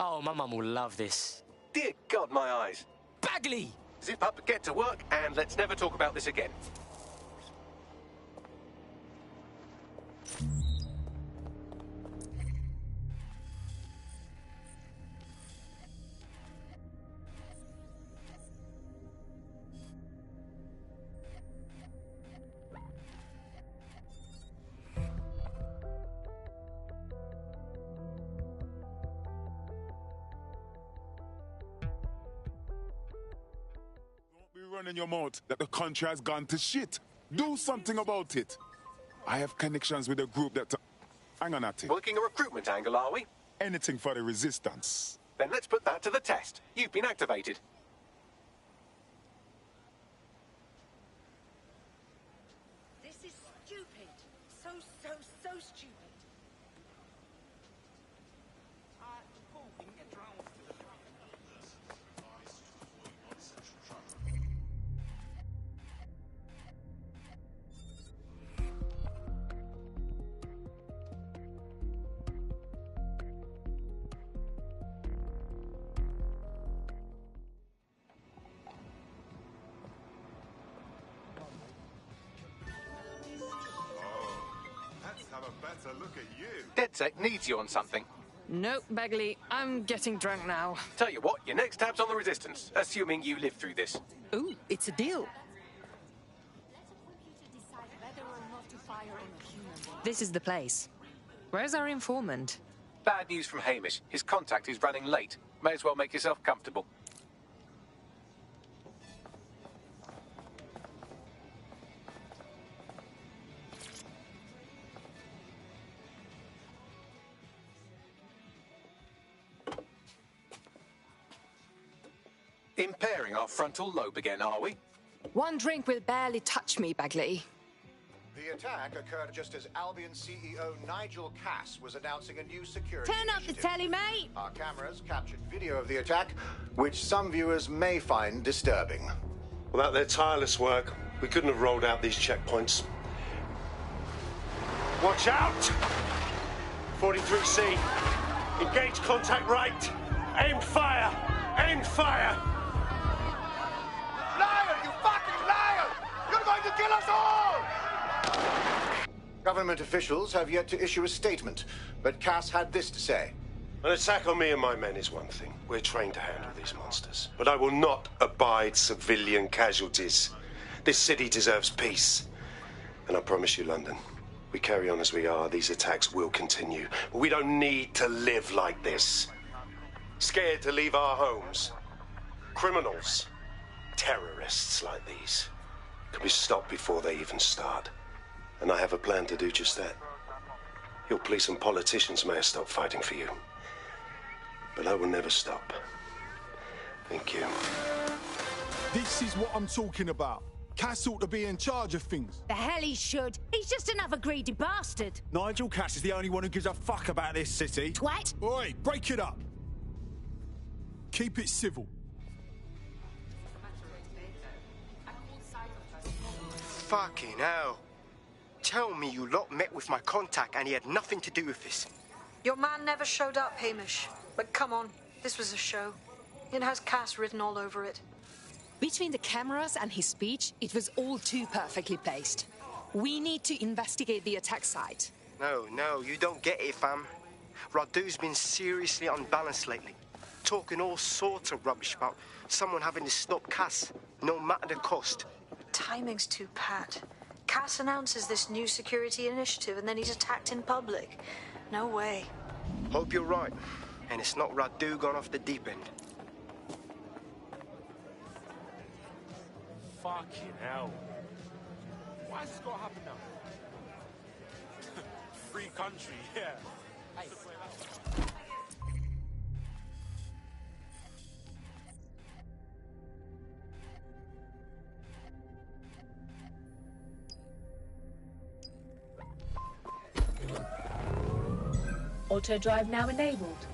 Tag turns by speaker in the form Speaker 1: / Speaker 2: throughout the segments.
Speaker 1: Oh, my mum will love this.
Speaker 2: Dear God, my eyes.
Speaker 1: Bagley!
Speaker 2: Zip up, get to work, and let's never talk about this again.
Speaker 3: Running your mouth that the country has gone to shit. Do something about it. I have connections with a group that... Hang on, Atty.
Speaker 2: Working a recruitment angle, are we?
Speaker 3: Anything for the resistance.
Speaker 2: Then let's put that to the test. You've been activated.
Speaker 4: This is stupid. So stupid.
Speaker 5: Paul, we can get drowned to the
Speaker 6: Have a better look at you.
Speaker 2: DedSec needs you on something.
Speaker 7: Nope, Bagley. I'm getting drunk now.
Speaker 2: Tell you what, your next tab's on the resistance, assuming you live through this.
Speaker 7: Ooh, it's a deal. This is the place. Where's our informant?
Speaker 2: Bad news from Hamish. His contact is running late. May as well make yourself comfortable. Impairing our frontal lobe again, are we?
Speaker 7: One drink will barely touch me, Bagley.
Speaker 8: The attack occurred just as Albion CEO Nigel Cass was announcing a new security
Speaker 4: Turn up the
Speaker 8: initiative.
Speaker 4: telly, mate.
Speaker 8: Our cameras captured video of the attack, which some viewers may find disturbing.
Speaker 9: Without their tireless work, we couldn't have rolled out these checkpoints. Watch out! 43C. Engage contact right. Aim fire! Aim fire!
Speaker 8: Liar! You fucking liar! You're going to kill us all! Government officials have yet to issue a statement, but Cass had this to say.
Speaker 9: An attack on me and my men is one thing. We're trained to handle these monsters. But I will not abide civilian casualties. This city deserves peace. And I promise you, London, we carry on as we are, these attacks will continue. But we don't need to live like this. Scared to leave our homes. Criminals, terrorists like these can be stopped before they even start. And I have a plan to do just that. Your police and politicians may have stopped fighting for you. But I will never stop. Thank you.
Speaker 3: This is what I'm talking about. Cass ought to be in charge of things.
Speaker 4: The hell he should. He's just another greedy bastard.
Speaker 10: Nigel Cass is the only one who gives a fuck about this city.
Speaker 4: Twat.
Speaker 3: Oi, break it up. Keep it civil.
Speaker 11: Fucking hell. Tell me you lot met with my contact and he had nothing to do with this.
Speaker 12: Your man never showed up, Hamish. But come on, this was a show. It has Cass written all over it.
Speaker 7: Between the cameras and his speech, it was all too perfectly placed. We need to investigate the attack site.
Speaker 11: No, you don't get it, fam. Radu's been seriously unbalanced lately. Talking all sorts of rubbish about someone having to stop Cass, no matter the cost.
Speaker 12: Timing's too pat. Cass announces this new security initiative and then he's attacked in public. No way.
Speaker 11: Hope you're right. And it's not Radu gone off the deep end.
Speaker 5: Fucking hell. Why is this got to happen now? Free country, yeah. Hey.
Speaker 13: Auto drive now enabled.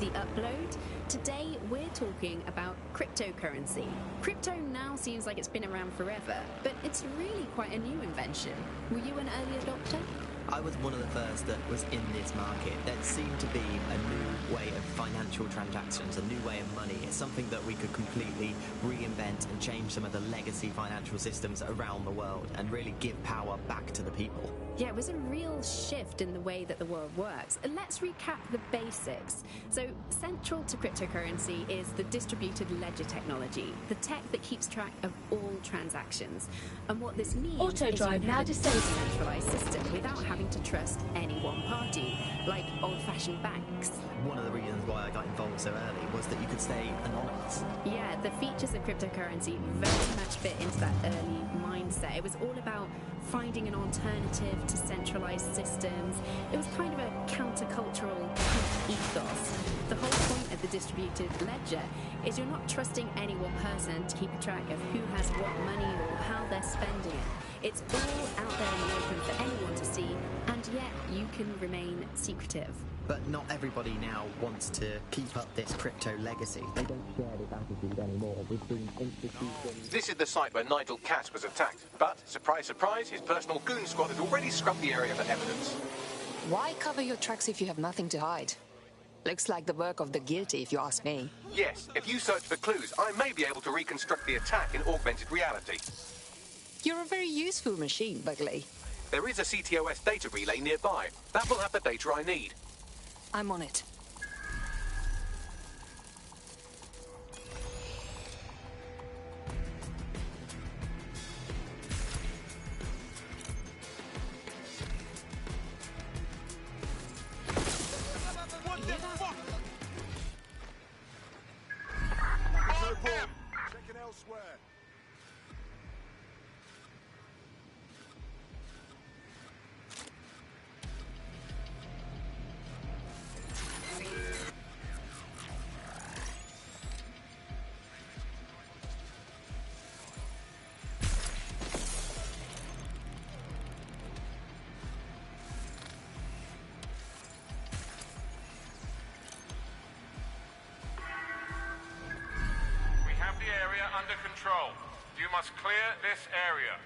Speaker 14: the upload. Today we're talking about cryptocurrency. Crypto now seems like it's been around forever, but it's really quite a new invention. Were you an early adopter?
Speaker 15: I was one of the first that was in this market. There seemed to be a new way of financial transactions, a new way of money. It's something that we could completely reinvent and change some of the legacy financial systems around the world and really give power back to the people.
Speaker 14: Yeah, it was a real shift in the way that the world works. Let's recap the basics. So, central to cryptocurrency is the distributed ledger technology, the tech that keeps track of all transactions. And what this means
Speaker 13: Auto
Speaker 14: is you
Speaker 13: drive
Speaker 14: can
Speaker 13: now
Speaker 14: have a
Speaker 13: disabled.
Speaker 14: decentralized system without having to trust any one party, like old-fashioned banks.
Speaker 15: One of the reasons why I got involved so early was that you could stay anonymous.
Speaker 14: Yeah, the features of cryptocurrency very much fit into that early mindset. It was all about finding an alternative to centralized systems. It was kind of a countercultural ethos. The whole point of the distributed ledger is you're not trusting any one person to keep a track of who has what money or how they're spending it. It's all out there in the open for anyone to see, and yet you can remain secretive.
Speaker 15: But not everybody now wants to keep up this crypto legacy. They don't share this attitude anymore. We've seen institutions...
Speaker 2: This is the site where Nigel Cass was attacked, but, surprise, surprise, his personal goon squad has already scrubbed the area for evidence.
Speaker 7: Why cover your tracks if you have nothing to hide? Looks like the work of the guilty, if you ask me.
Speaker 2: Yes, if you search for clues, I may be able to reconstruct the attack in augmented reality.
Speaker 7: You're a very useful machine, Bugley.
Speaker 2: There is a CTOS data relay nearby. That will have the data I need.
Speaker 7: I'm on it.
Speaker 5: What the fuck? Checking elsewhere.
Speaker 6: Under control. You must clear this area.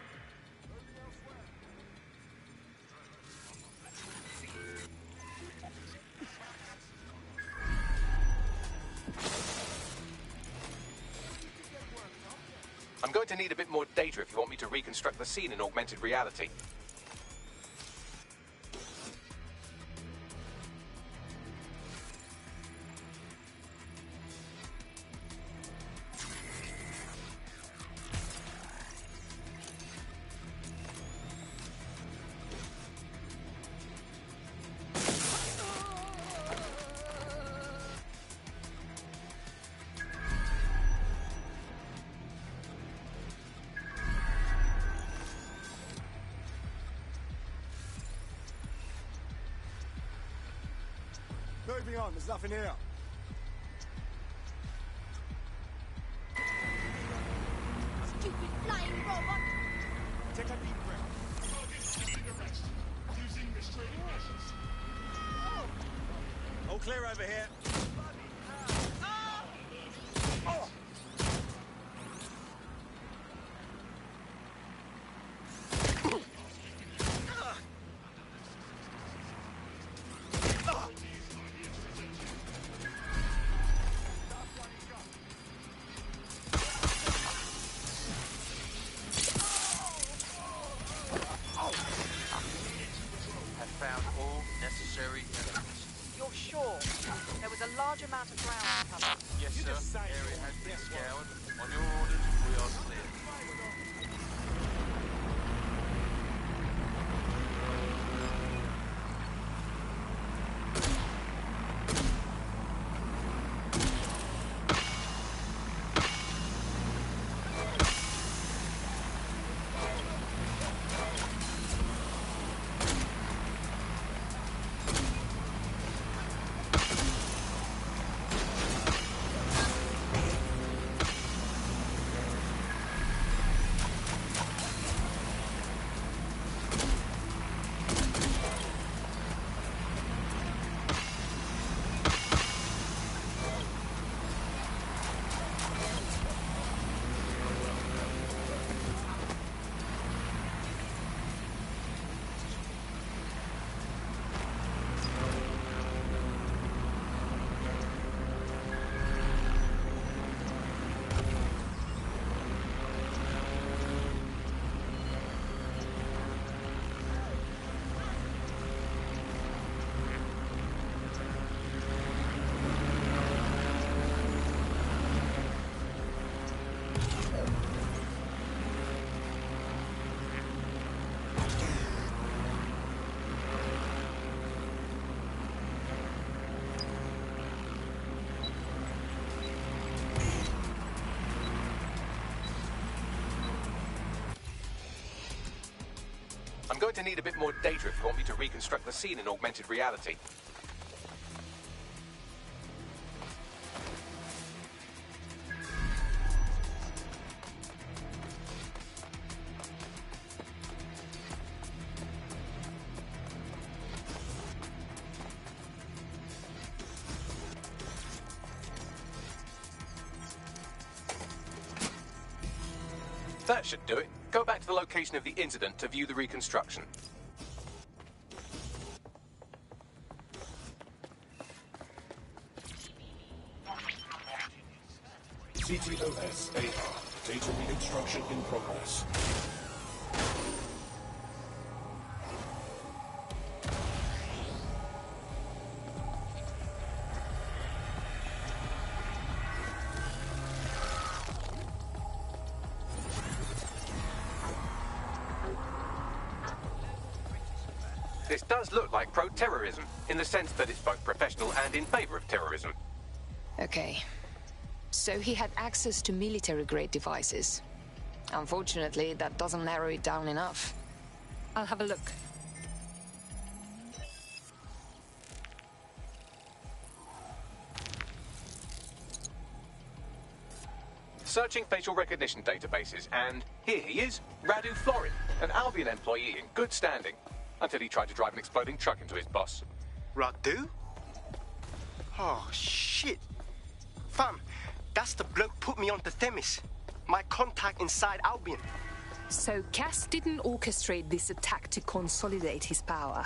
Speaker 2: I'm going to need a bit more data if you want me to reconstruct the scene in augmented reality.
Speaker 5: Moving on, there's nothing here.
Speaker 4: Stupid flying robot!
Speaker 5: Take a deep breath. Using restraining measures.
Speaker 10: All clear over here.
Speaker 5: Oh.
Speaker 16: Have found all necessary evidence.
Speaker 4: You're sure? There was a large
Speaker 2: going to need a bit more data if you want me to reconstruct the scene in augmented reality. That should do it. Go back to the location of the incident to view the reconstruction.
Speaker 16: CTOS AR. Data reconstruction in progress.
Speaker 2: This does look like pro-terrorism, in the sense that it's both professional and in favor of terrorism.
Speaker 7: Okay. So he had access to military-grade devices. Unfortunately, that doesn't narrow it down enough. I'll have a look.
Speaker 2: Searching facial recognition databases, and here he is, Radu Florin, an Albion employee in good standing. Until he tried to drive an exploding truck into his boss.
Speaker 11: Radu? Oh, shit. Fam, that's the bloke put me onto Themis. My contact inside Albion.
Speaker 7: So Cass didn't orchestrate this attack to consolidate his power.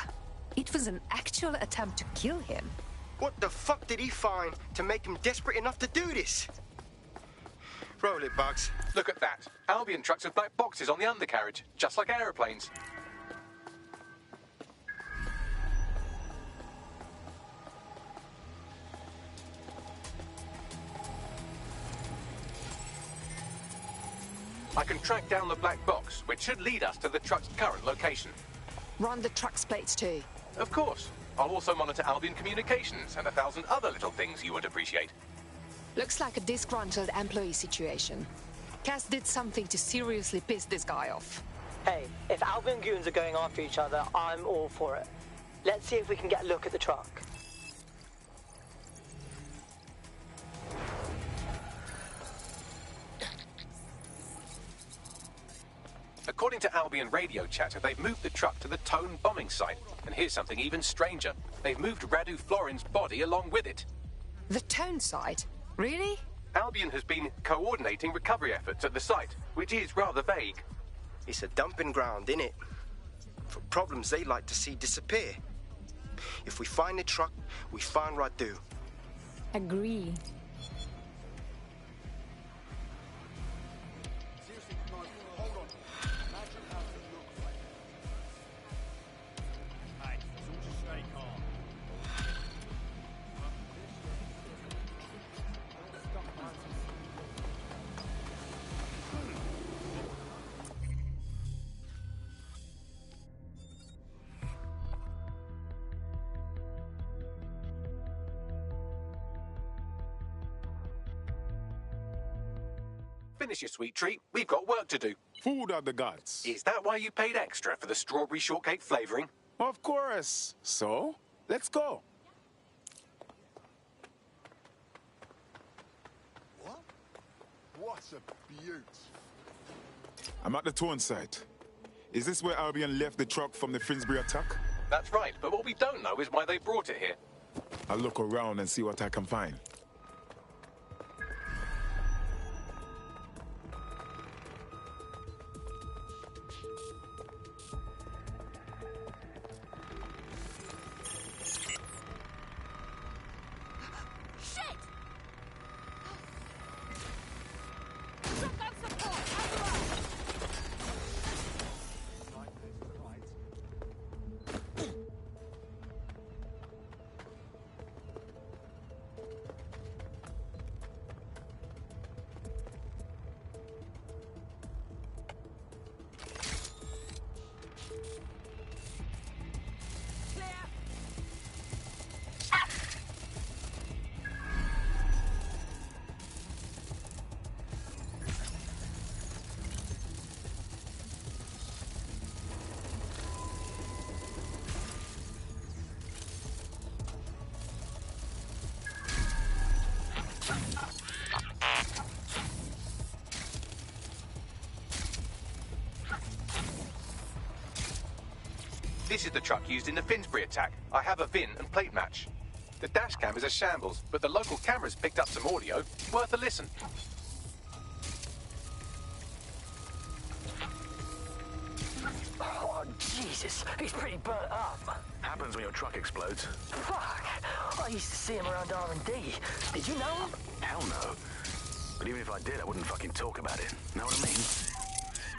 Speaker 7: It was an actual attempt to kill him.
Speaker 11: What the fuck did he find to make him desperate enough to do this? Roll it, Bugs.
Speaker 2: Look at that. Albion trucks have black boxes on the undercarriage, just like aeroplanes. I can track down the black box, which should lead us to the truck's current location.
Speaker 7: Run the truck's plates too.
Speaker 2: Of course. I'll also monitor Albion communications and 1,000 other little things you would appreciate.
Speaker 7: Looks like a disgruntled employee situation. Cass did something to seriously piss this guy off.
Speaker 17: Hey, if Albion goons are going after each other, I'm all for it. Let's see if we can get a look at the truck.
Speaker 2: According to Albion radio chatter, they've moved the truck to the Tone bombing site. And here's something even stranger. They've moved Radu Florin's body along with it.
Speaker 7: The Tone site? Really?
Speaker 2: Albion has been coordinating recovery efforts at the site, which is rather vague.
Speaker 11: It's a dumping ground, innit? For problems they like to see disappear. If we find the truck, we find Radu.
Speaker 13: Agree.
Speaker 2: Finish your sweet treat. We've got work to do.
Speaker 3: Food are the gods.
Speaker 2: Is that why you paid extra for the strawberry shortcake flavoring?
Speaker 3: Of course. So, let's go.
Speaker 5: What? What a beaut.
Speaker 3: I'm at the Tone site. Is this where Albion left the truck from the Finsbury attack?
Speaker 2: That's right, but what we don't know is why they brought it here.
Speaker 3: I'll look around and see what I can find.
Speaker 2: This is the truck used in the Finsbury attack. I have a VIN and plate match. The dash cam is a shambles, but the local cameras picked up some audio. Worth a listen.
Speaker 17: Oh, Jesus. He's pretty burnt up.
Speaker 18: Happens when your truck explodes.
Speaker 17: Fuck. I used to see him around R&D. Did you know him?
Speaker 18: Hell no. But even if I did, I wouldn't fucking talk about it. Know what I mean?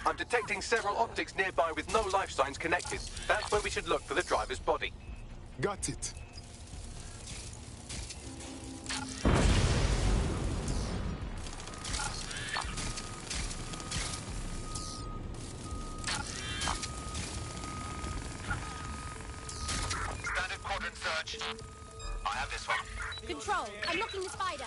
Speaker 2: I'm detecting several optics nearby with no life signs connected. That's where we should look for the driver's body.
Speaker 3: Got it.
Speaker 19: Standard quadrant search. I have this one.
Speaker 4: Control, I'm locking the spider.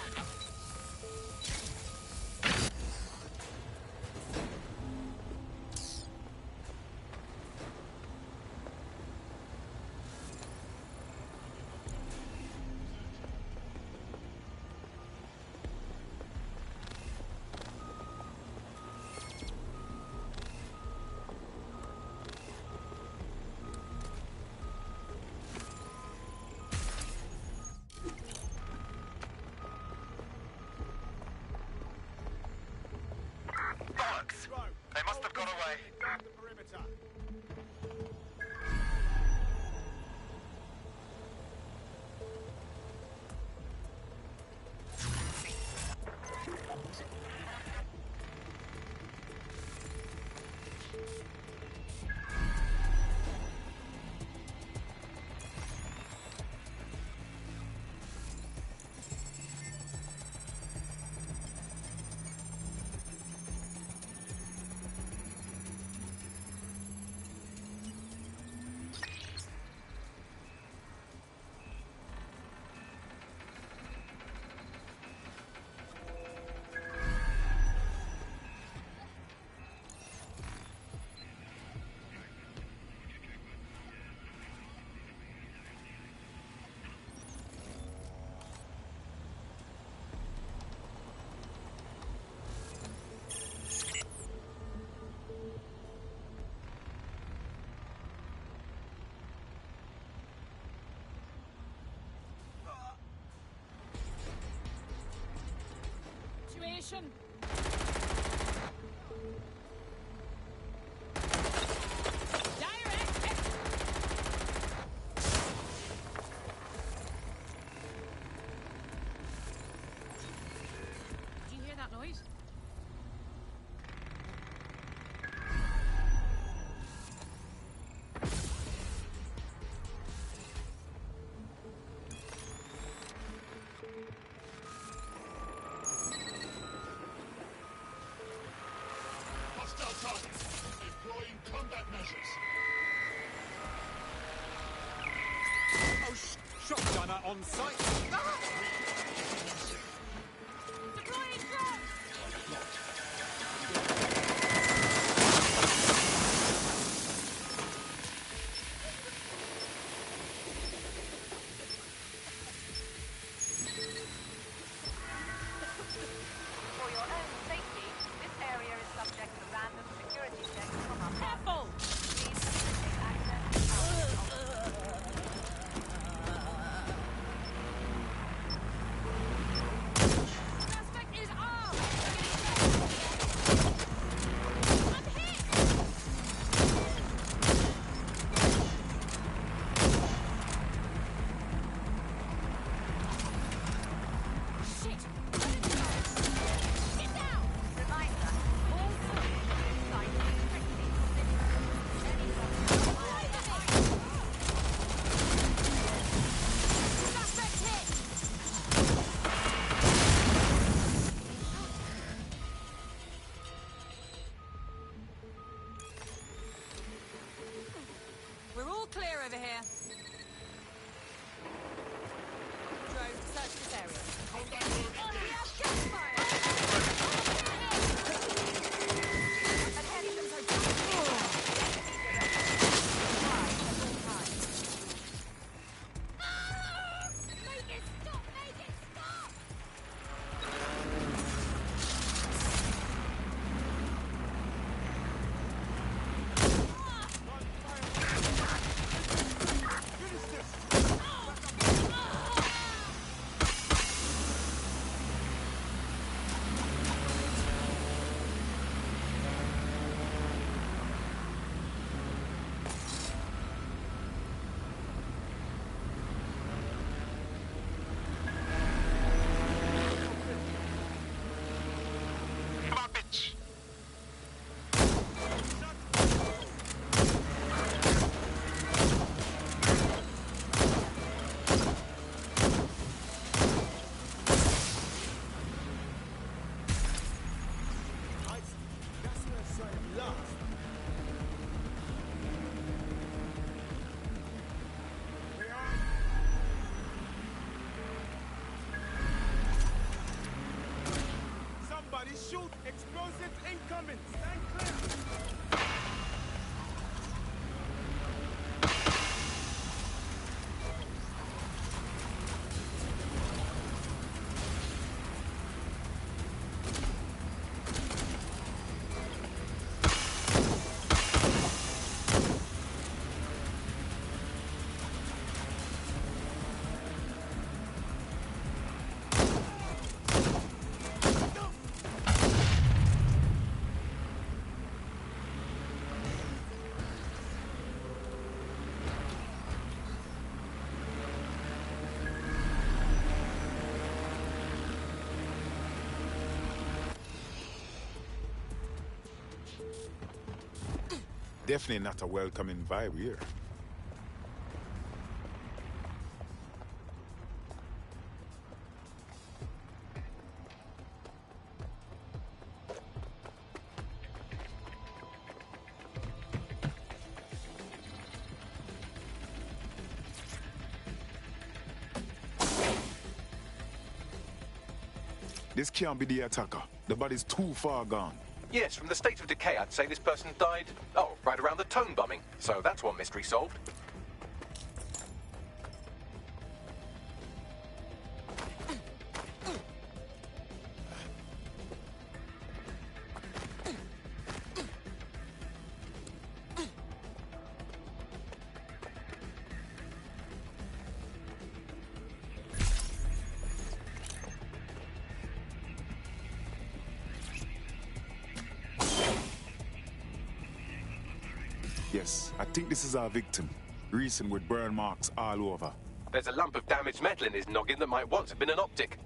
Speaker 19: Bollocks! They must have got away.
Speaker 4: Situation. Did you hear that noise?
Speaker 16: Hostile targets. Employing combat measures.
Speaker 10: Oh, shotgunner on site.
Speaker 4: Deploying drone!
Speaker 20: For your own safety, this area is subject to random security checks from our
Speaker 4: Careful!
Speaker 20: Please take access
Speaker 4: Suspect is armed! I'm hit! Shit! Get down!
Speaker 20: Reminder, all sources inside strictly
Speaker 4: Suspect hit! We're all clear over here. Drone, search this area. Make it stop! Make it stop!
Speaker 3: shoot! Explosives incoming! Stand clear! Definitely not a welcoming vibe here. This can't be the attacker. The body's too far gone.
Speaker 2: Yes, from the state of decay, I'd say this person died, right around the tone bombing. So that's one mystery solved.
Speaker 3: Yes, I think this is our victim. Recent with burn marks all over.
Speaker 2: There's a lump of damaged metal in his noggin that might once have been an optic.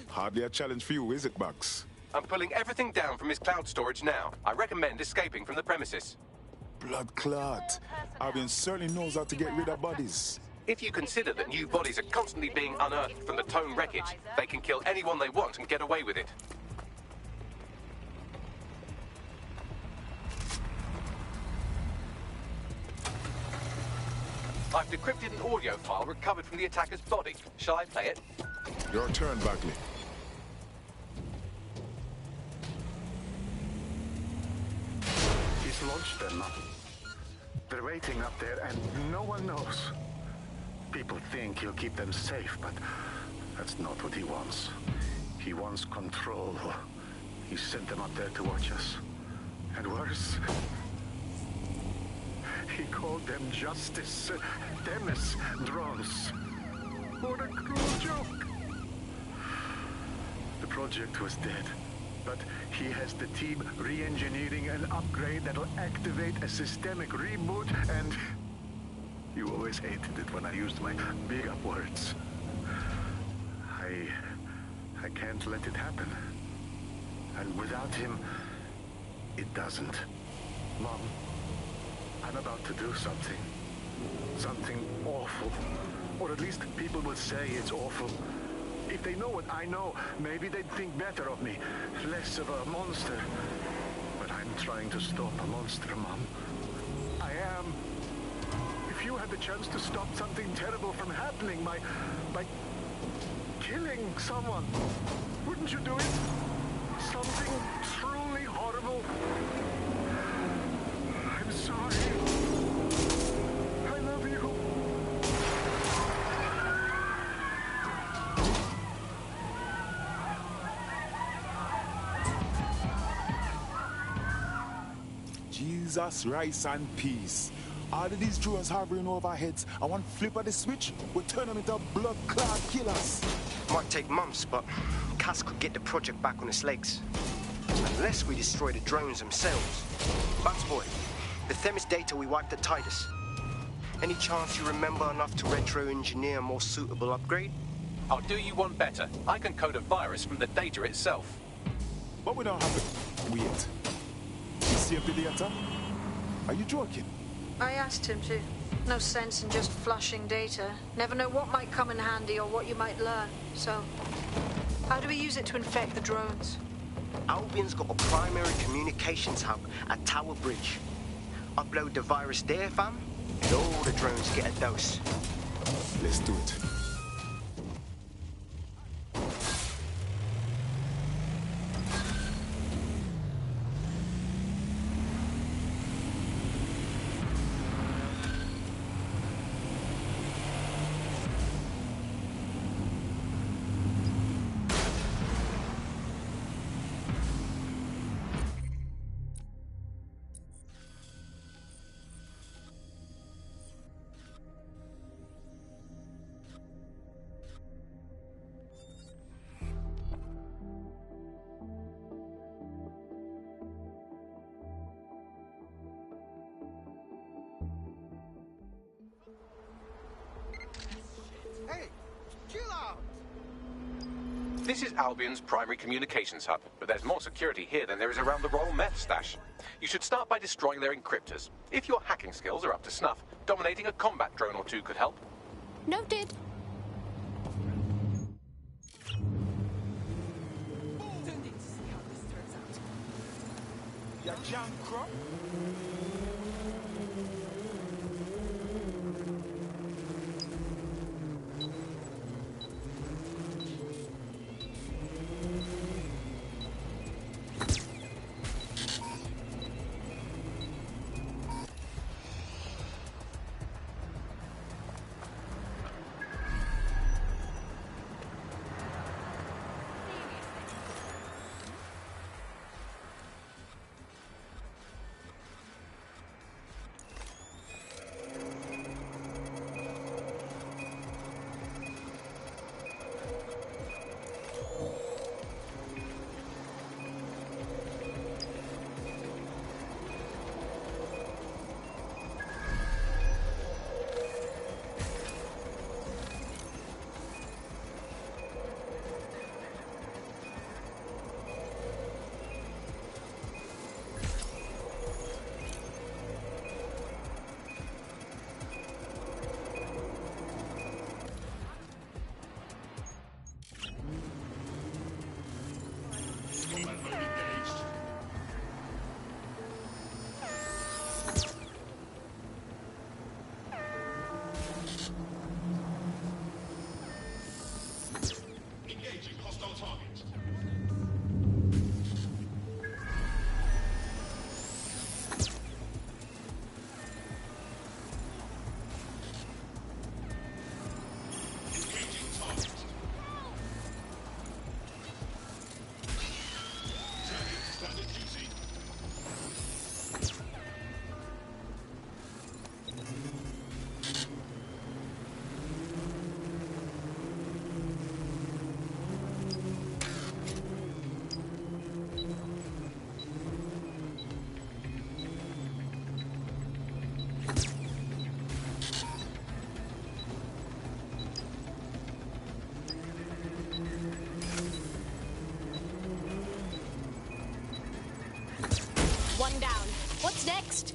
Speaker 3: Hardly a challenge for you, is it, Bugs?
Speaker 2: I'm pulling everything down from his cloud storage now. I recommend escaping from the premises.
Speaker 3: Blood clot. Albion certainly knows how to get rid of bodies.
Speaker 2: If you consider that new bodies are constantly being unearthed from the Tone wreckage, they can kill anyone they want and get away with it. I've decrypted an audio file recovered from the attacker's body. Shall I play it?
Speaker 3: Your turn, Bagley.
Speaker 18: He's launched them. They're waiting up there and no one knows. People think he'll keep them safe, but that's not what he wants. He wants control. He sent them up there to watch us. And worse, he called them Justice Demis drones. What a cruel joke. The project was dead, but he has the team re-engineering an upgrade that'll activate a systemic reboot, and you always hated it when I used my big up words. I can't let it happen. And without him, it doesn't. Mom, I'm about to do something. Something awful. Or at least people will say it's awful. If they know what I know, maybe they'd think better of me. Less of a monster. But I'm trying to stop a monster, Mom. I am. If you had the chance to stop something terrible from happening by killing someone, wouldn't you do it? Something truly horrible. I'm sorry. I love you.
Speaker 3: Jesus, rice and peace. All of these drones hovering over our heads, and one flip of the switch will turn them into blood clot killers.
Speaker 11: Might take months, but Cass could get the project back on its legs. Unless we destroy the drones themselves. Bugs boy, the Themis data we wiped at Titus. Any chance you remember enough to retro-engineer a more suitable upgrade?
Speaker 2: I'll do you one better. I can code a virus from the data itself.
Speaker 3: But we don't have to wait. You see the data? Are you joking?
Speaker 12: I asked him to. No sense in just flushing data. Never know what might come in handy or what you might learn. So, how do we use it to infect the drones?
Speaker 11: Albion's got a primary communications hub at Tower Bridge. Upload the virus there, fam, and all the drones get a dose.
Speaker 3: Let's do it.
Speaker 2: This is Albion's primary communications hub, but there's more security here than there is around the Royal Meth stash. You should start by destroying their encryptors. If your hacking skills are up to snuff, dominating a combat drone or two could help.
Speaker 14: Noted.
Speaker 3: You can't crop.
Speaker 16: Engaging hostile target. Engaging target. Turning to standard duty.
Speaker 4: One down. What's next?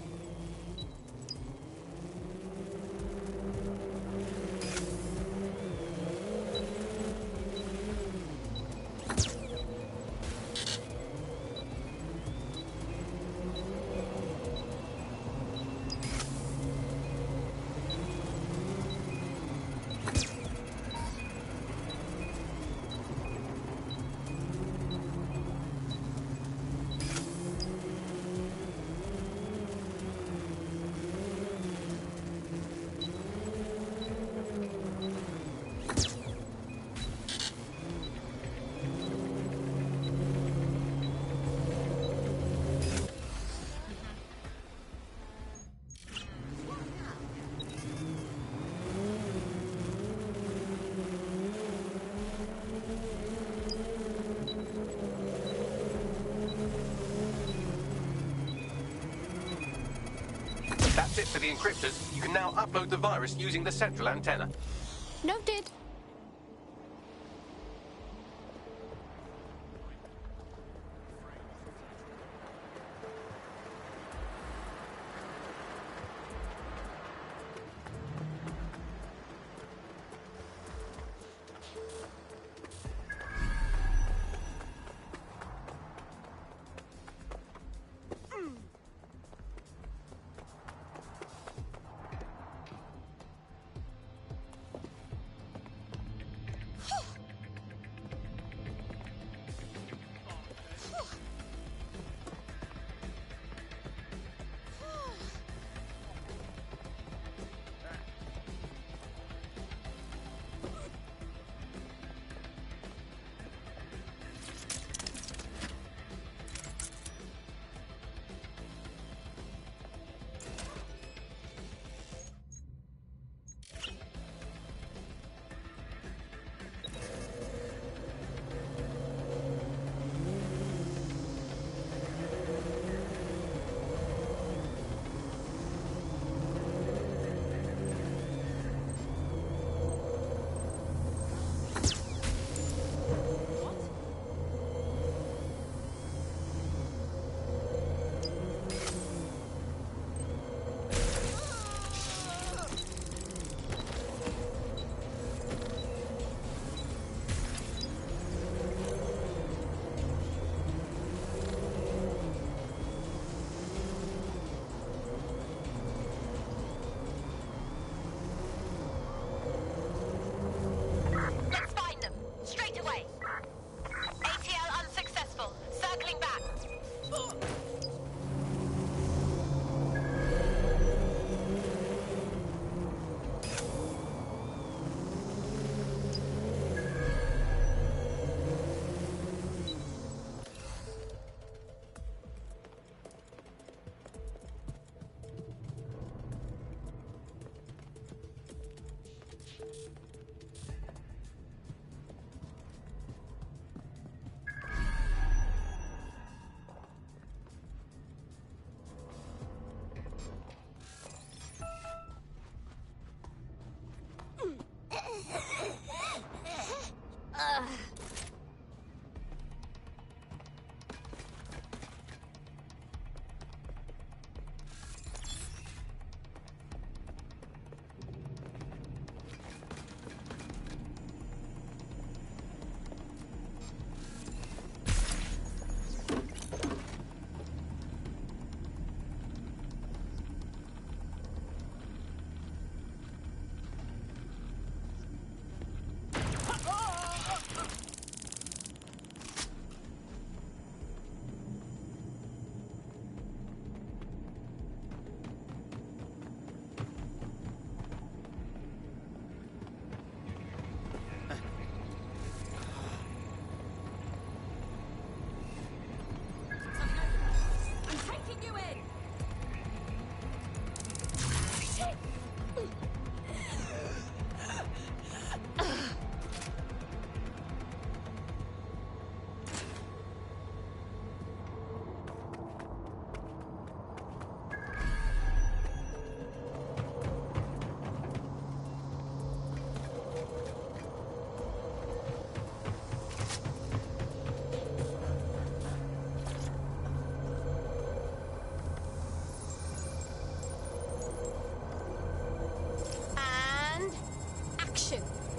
Speaker 2: That's it for the encryptors. You can now upload the virus using the central antenna.
Speaker 14: Noted.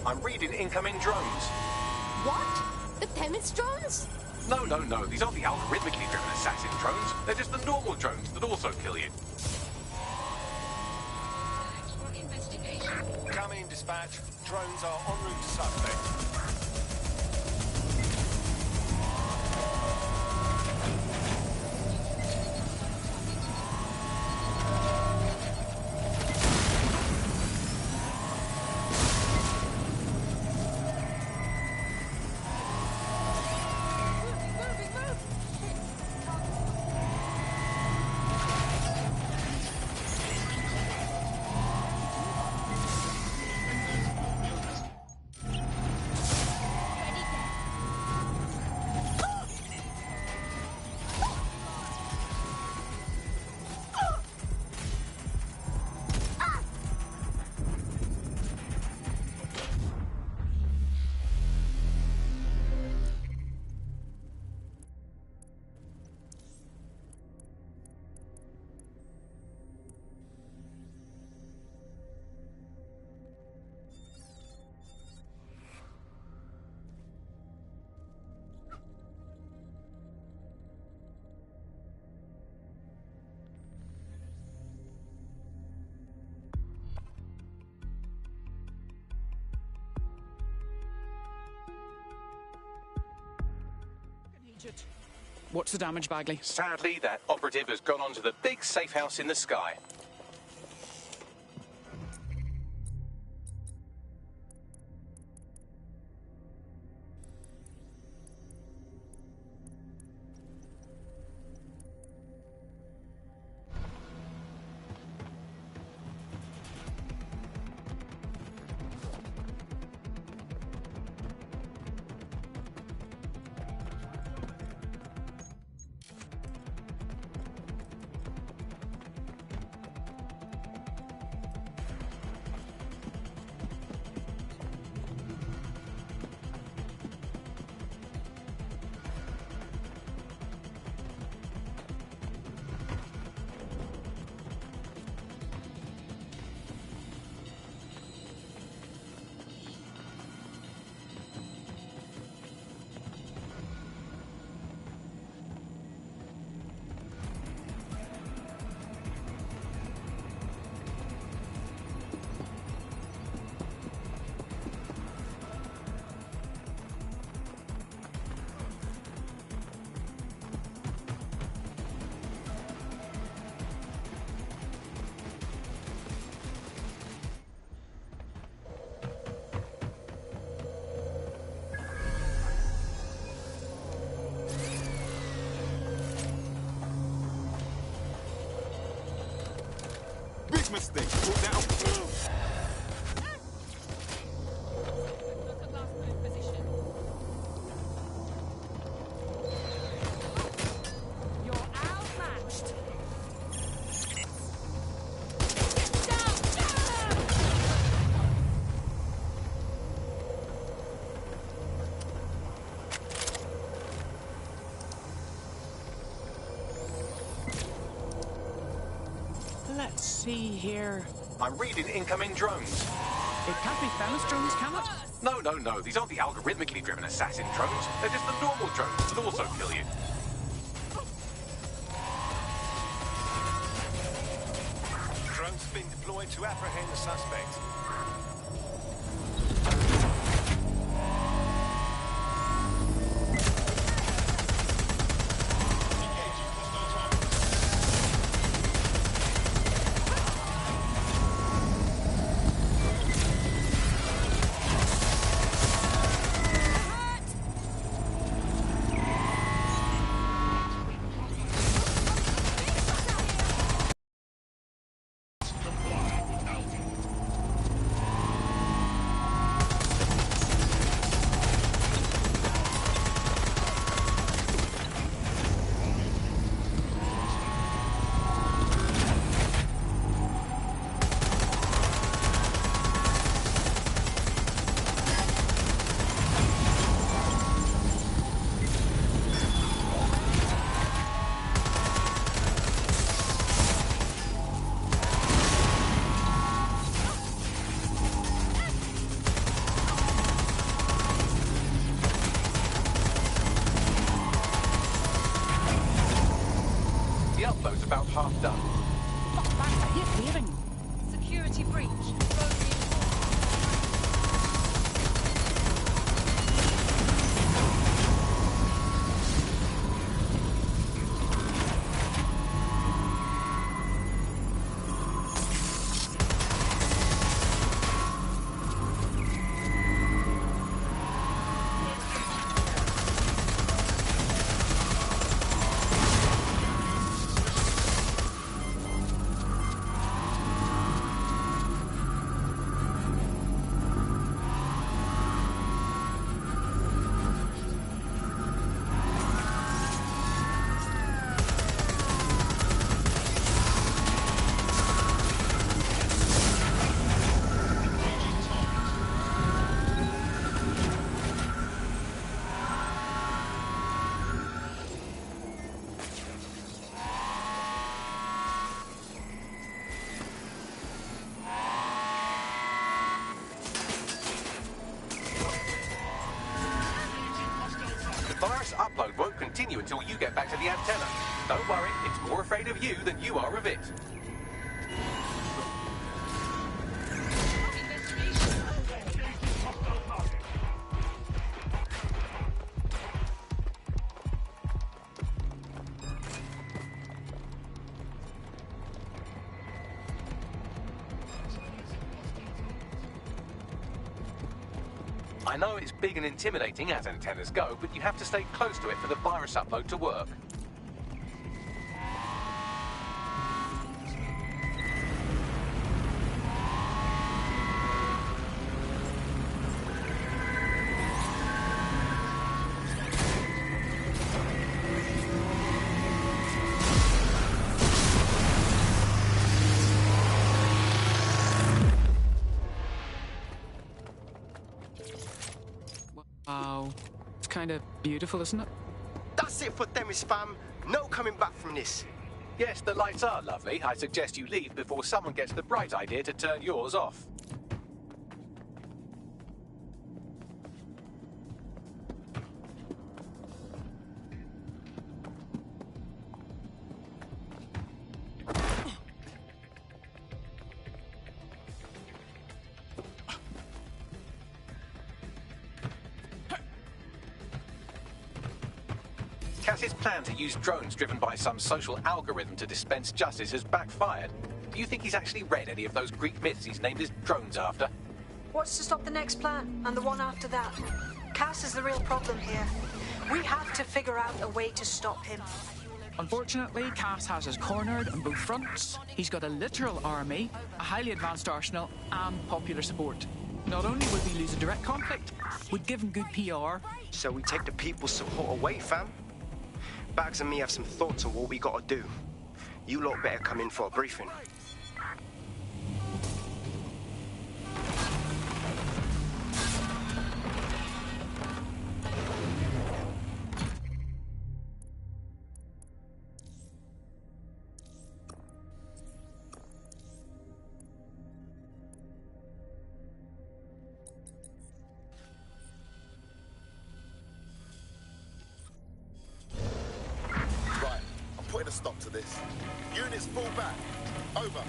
Speaker 2: I'm reading incoming drones.
Speaker 4: What? The Themis drones?
Speaker 2: No. These aren't the algorithmically driven assassin drones. They're just the normal drones that also kill you.
Speaker 8: Coming, dispatch. Drones are en route to suspect.
Speaker 1: What's the damage, Bagley?
Speaker 2: Sadly, that operative has gone on to the big safe house in the sky.
Speaker 3: Big mistake. Put down.
Speaker 1: Let's see here.
Speaker 2: I'm reading incoming drones.
Speaker 1: It can't be Themis drones, can it?
Speaker 2: No. These aren't the algorithmically driven assassin drones. They're just the normal drones that also kill you.
Speaker 19: Drones being deployed to apprehend the suspect.
Speaker 2: About half done.
Speaker 1: Are you leaving?
Speaker 20: Security breach. Road
Speaker 2: Upload won't continue until you get back to the antenna. Don't worry, it's more afraid of you than you are of it. I know it's big and intimidating as antennas go, but you have to stay close to it for the virus upload to work.
Speaker 1: Wow. It's kind of beautiful, isn't it?
Speaker 11: That's it for Themis, fam. No coming back from this.
Speaker 2: Yes, the lights are lovely. I suggest you leave before someone gets the bright idea to turn yours off. Cass's plan to use drones driven by some social algorithm to dispense justice has backfired. Do you think he's actually read any of those Greek myths he's named his drones after?
Speaker 12: What's to stop the next plan, and the one after that? Cass is the real problem here. We have to figure out a way to stop him.
Speaker 1: Unfortunately, Cass has us cornered on both fronts. He's got a literal army, a highly advanced arsenal, and popular support. Not only would we lose a direct conflict, we'd give him good PR.
Speaker 11: So we take the people's support away, fam? Bags and me have some thoughts on what we gotta do. You lot better come in for a briefing.
Speaker 3: this. Units fall back. Over.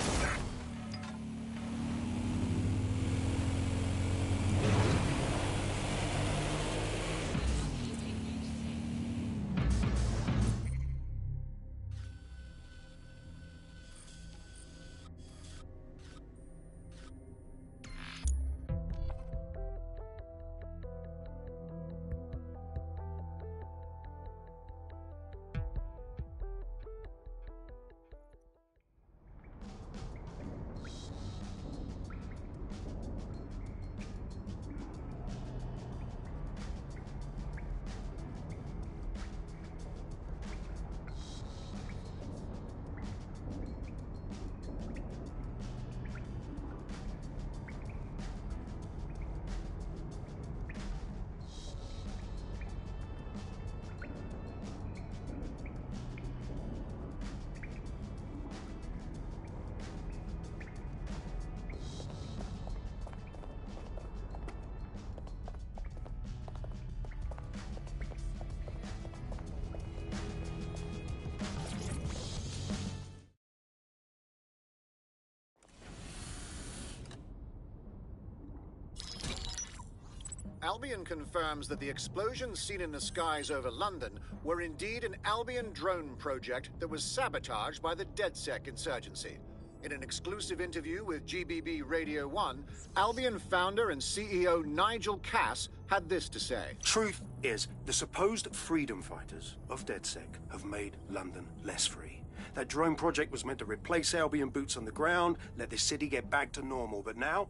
Speaker 8: Albion confirms that the explosions seen in the skies over London were indeed an Albion drone project that was sabotaged by the DedSec insurgency. In an exclusive interview with GBB Radio 1, Albion founder and CEO Nigel Cass had this to say.
Speaker 9: Truth is, the supposed freedom fighters of DedSec have made London less free. That drone project was meant to replace Albion boots on the ground, let the city get back to normal, but now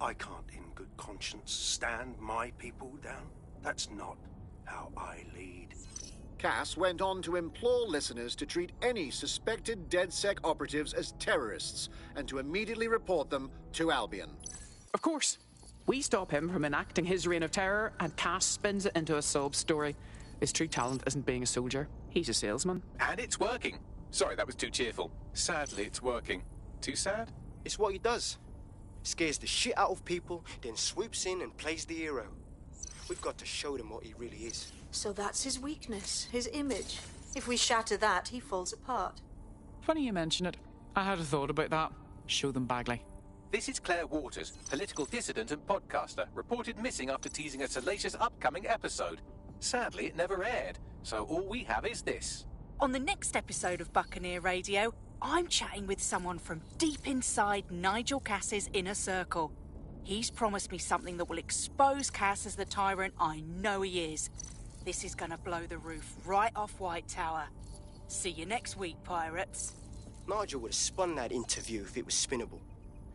Speaker 9: I can't in good conscience stand my people down. That's not how I lead.
Speaker 8: Cass went on to implore listeners to treat any suspected DedSec operatives as terrorists and to immediately report them to Albion.
Speaker 1: Of course. We stop him from enacting his reign of terror, and Cass spins it into a sob story. His true talent isn't being a soldier. He's a salesman.
Speaker 2: And it's working. Sorry, that was too cheerful. Sadly, it's working. Too sad?
Speaker 11: It's what he does. Scares the shit out of people, then swoops in and plays the hero. We've got to show them what he really is.
Speaker 12: So that's his weakness, his image. If we shatter that, he falls apart.
Speaker 1: Funny you mention it. I had a thought about that. Show them Bagley.
Speaker 2: This is Claire Waters, political dissident and podcaster, reported missing after teasing a salacious upcoming episode. Sadly, it never aired, so all we have is this.
Speaker 21: On the next episode of Buccaneer Radio, I'm chatting with someone from deep inside Nigel Cass's inner circle. He's promised me something that will expose Cass as the tyrant I know he is. This is gonna blow the roof right off White Tower. See you next week, pirates.
Speaker 11: Nigel would have spun that interview if it was spinnable.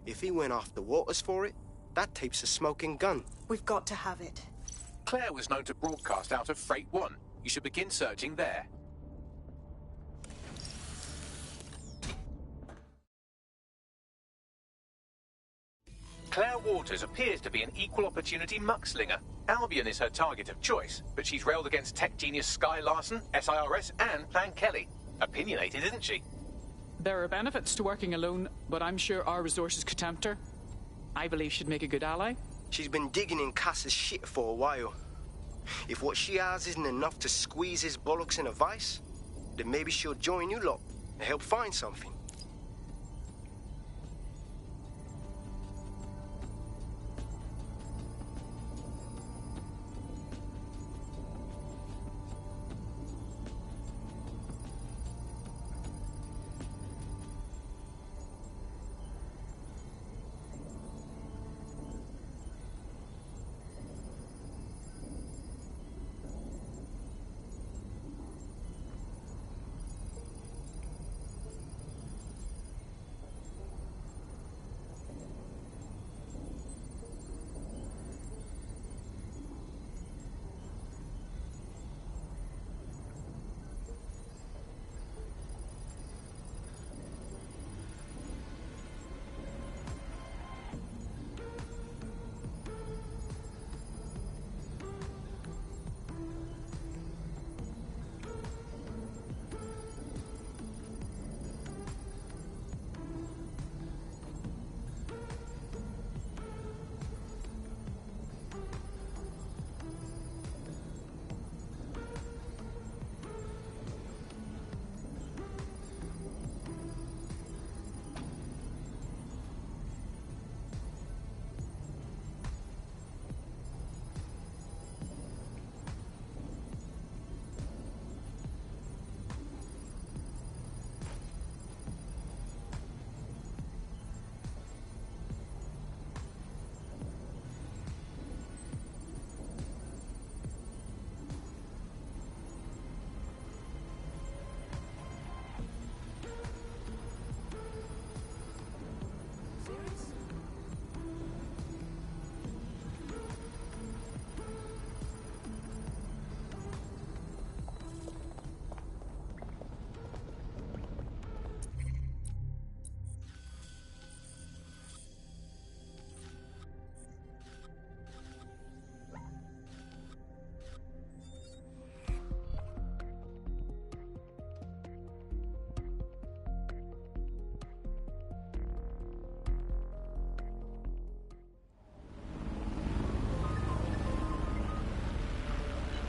Speaker 11: If he went after Waters for it, that tape's a smoking gun.
Speaker 12: We've got to have it.
Speaker 2: Claire was known to broadcast out of Freight 1. You should begin searching there. Claire Waters appears to be an equal opportunity muckslinger. Albion is her target of choice, but she's railed against tech genius Sky Larson, SIRS, and Plan Kelly. Opinionated, isn't she?
Speaker 1: There are benefits to working alone, but I'm sure our resources could tempt her. I believe she'd make a good ally.
Speaker 11: She's been digging in Cass's shit for a while. If what she has isn't enough to squeeze his bollocks in a vice, then maybe she'll join you lot and help find something.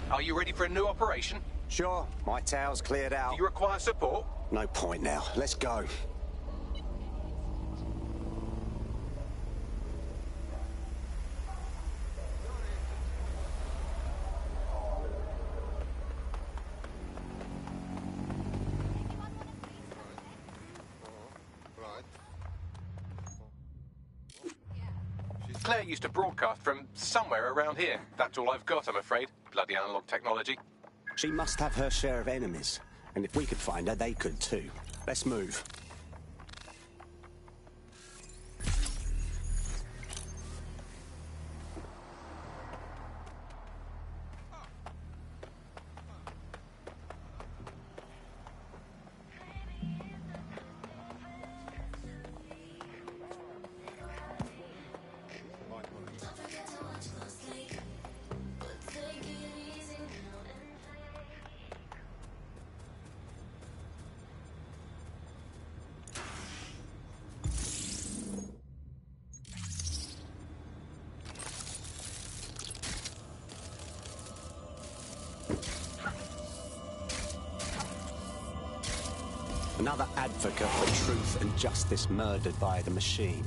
Speaker 2: Are you ready for a new operation?
Speaker 15: Sure, my tower's cleared out.
Speaker 2: Do you require support?
Speaker 15: No point now. Let's go.
Speaker 2: Claire used to broadcast from somewhere around here. That's all I've got, I'm afraid. Bloody analog technology.
Speaker 15: She must have her share of enemies. And if we could find her, they could too. Let's move. Another advocate for truth and justice murdered by the machine.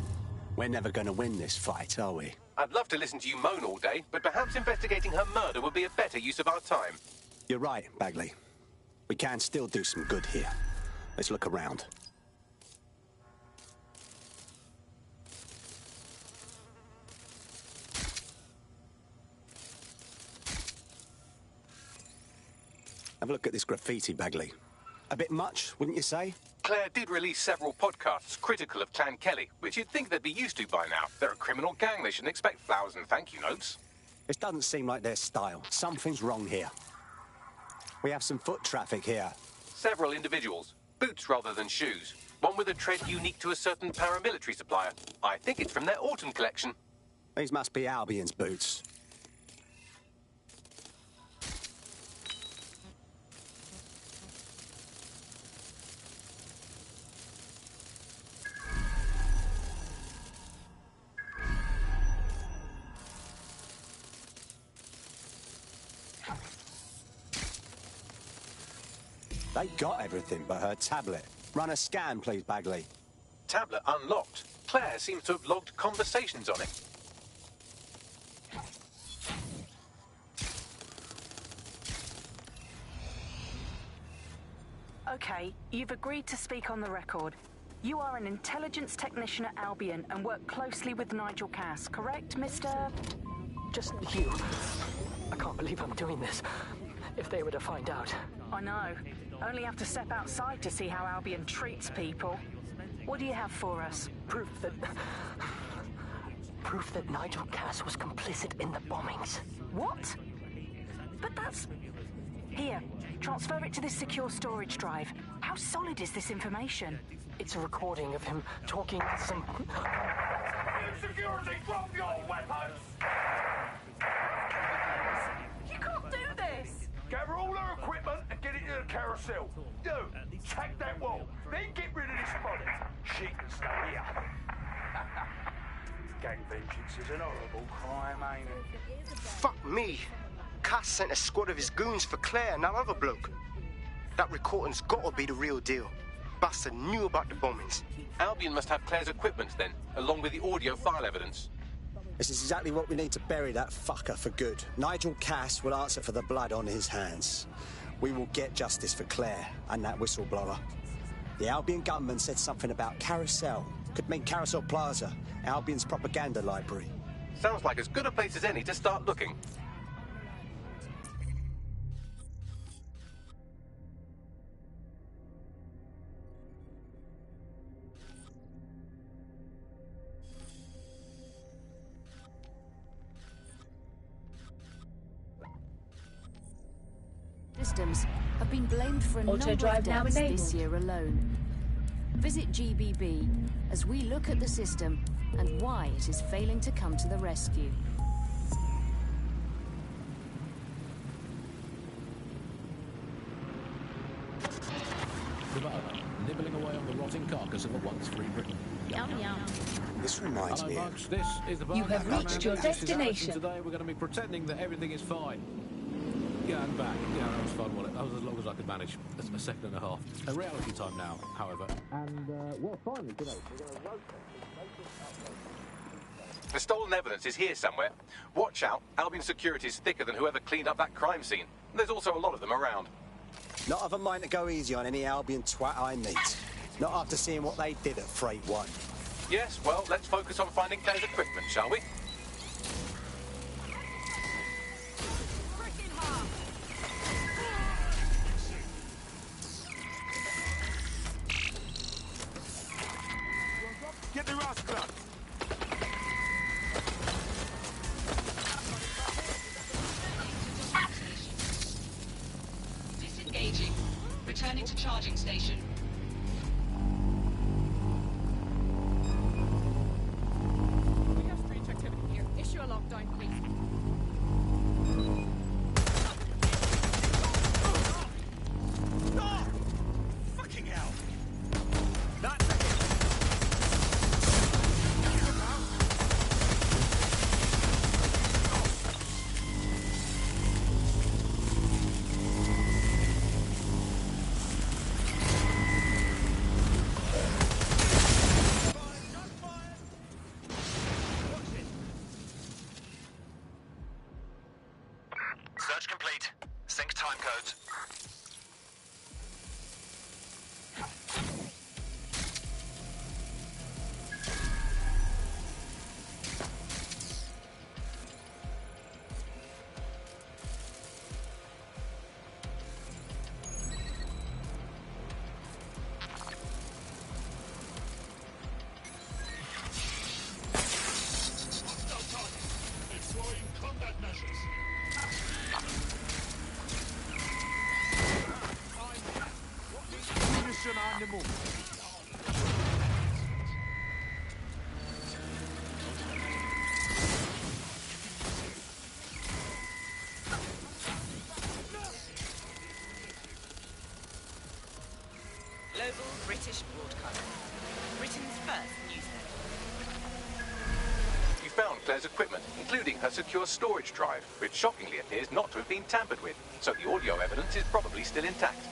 Speaker 15: We're never going to win this fight, are we?
Speaker 2: I'd love to listen to you moan all day, but perhaps investigating her murder would be a better use of our time.
Speaker 15: You're right, Bagley. We can still do some good here. Let's look around. Have a look at this graffiti, Bagley. A bit much, wouldn't you say?
Speaker 2: Claire did release several podcasts critical of Clan Kelly, which you'd think they'd be used to by now. They're a criminal gang. They shouldn't expect flowers and thank you notes.
Speaker 15: This doesn't seem like their style. Something's wrong here. We have some foot traffic here.
Speaker 2: Several individuals. Boots rather than shoes. One with a tread unique to a certain paramilitary supplier. I think it's from their autumn collection.
Speaker 15: These must be Albion's boots. They got everything but her tablet. Run a scan, please, Bagley.
Speaker 2: Tablet unlocked. Claire seems to have logged conversations on it.
Speaker 21: Okay, you've agreed to speak on the record. You are an intelligence technician at Albion and work closely with Nigel Cass, correct, Mr...?
Speaker 17: Just you. I can't believe I'm doing this. If they were to find out.
Speaker 21: I know. Only have to step outside to see how Albion treats people. What do you have for us?
Speaker 17: Proof that Nigel Cass was complicit in the bombings.
Speaker 21: What? But that's... Here, transfer it to this secure storage drive. How solid is this information?
Speaker 17: It's a recording of him talking to some...
Speaker 5: Security, drop your weapons!
Speaker 21: You can't do this!
Speaker 5: Gather all her equipment and get it to the carousel. You, tag that wall, then get rid of this body. She can stay here. Gang vengeance is an horrible crime, ain't it?
Speaker 11: Fuck me. Cass sent a squad of his goons for Claire and that other bloke. That recording's gotta be the real deal. Bastard knew about the bombings.
Speaker 2: Albion must have Claire's equipment then, along with the audio file evidence.
Speaker 15: This is exactly what we need to bury that fucker for good. Nigel Cass will answer for the blood on his hands. We will get justice for Claire and that whistleblower. The Albion gunman said something about Carousel. Could mean Carousel Plaza, Albion's propaganda library.
Speaker 2: Sounds like as good a place as any to start looking.
Speaker 22: Systems have been blamed for a number of deaths this year alone. Visit GBB as we look at the system and why it is failing to come to the rescue.
Speaker 23: Nibbling away on the rotting carcass of a once free Britain.
Speaker 13: Yum yum.
Speaker 15: This reminds me
Speaker 23: folks. This is the
Speaker 13: You have reached your destination.
Speaker 23: Today we're going to be pretending that everything is fine. and back. Yeah, that was fun, wasn't it? That was as long as I could manage. A second and a half. A reality time now, however. And, well, finally, today, we're going to rotate.
Speaker 2: The stolen evidence is here somewhere. Watch out, Albion security is thicker than whoever cleaned up that crime scene. There's also a lot of them around.
Speaker 15: Not of a mind to go easy on any Albion twat I meet. Not after seeing what they did at Freight 1.
Speaker 2: Yes, well, let's focus on finding Claire's equipment, shall we?
Speaker 3: Get the rascal out.
Speaker 6: Disengaging. Returning to charging station.
Speaker 7: We have strange activity here. Issue a lockdown, please.
Speaker 5: No! Fucking hell! That's
Speaker 10: Search complete. Sync time codes.
Speaker 16: Exploring combat measures.
Speaker 3: Mission on the move.
Speaker 24: Global British Broadcasting. Britain's first news network.
Speaker 2: You found Claire's equipment, including her secure storage drive, which shockingly appears not to have been tampered with, so the audio evidence is probably still intact.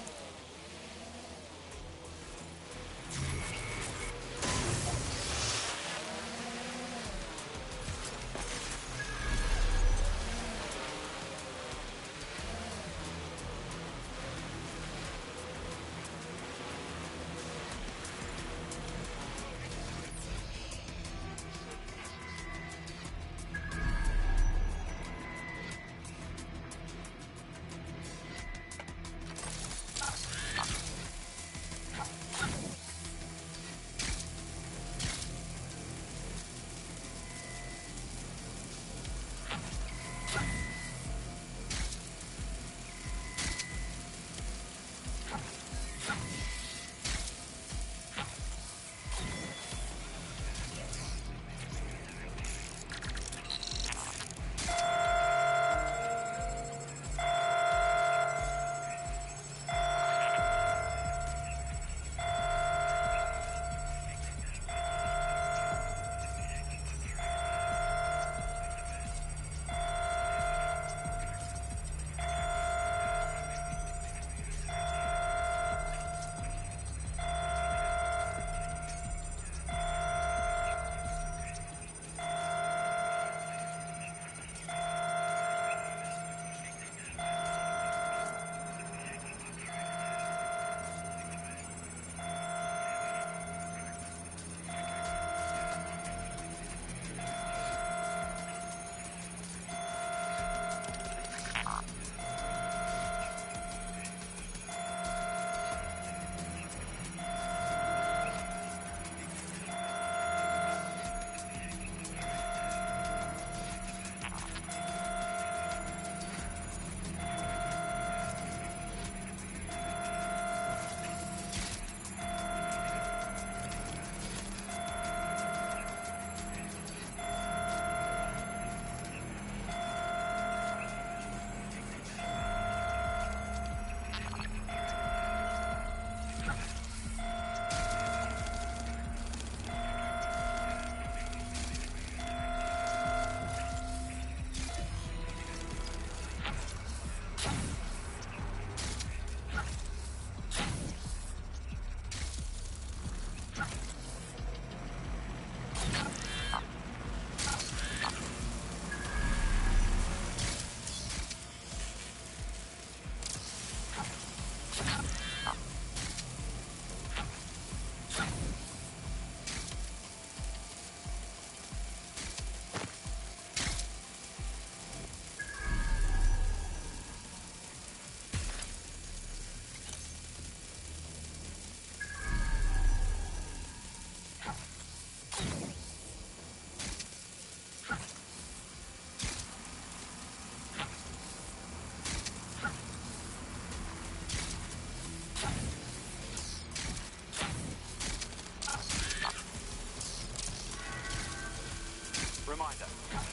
Speaker 10: Reminder,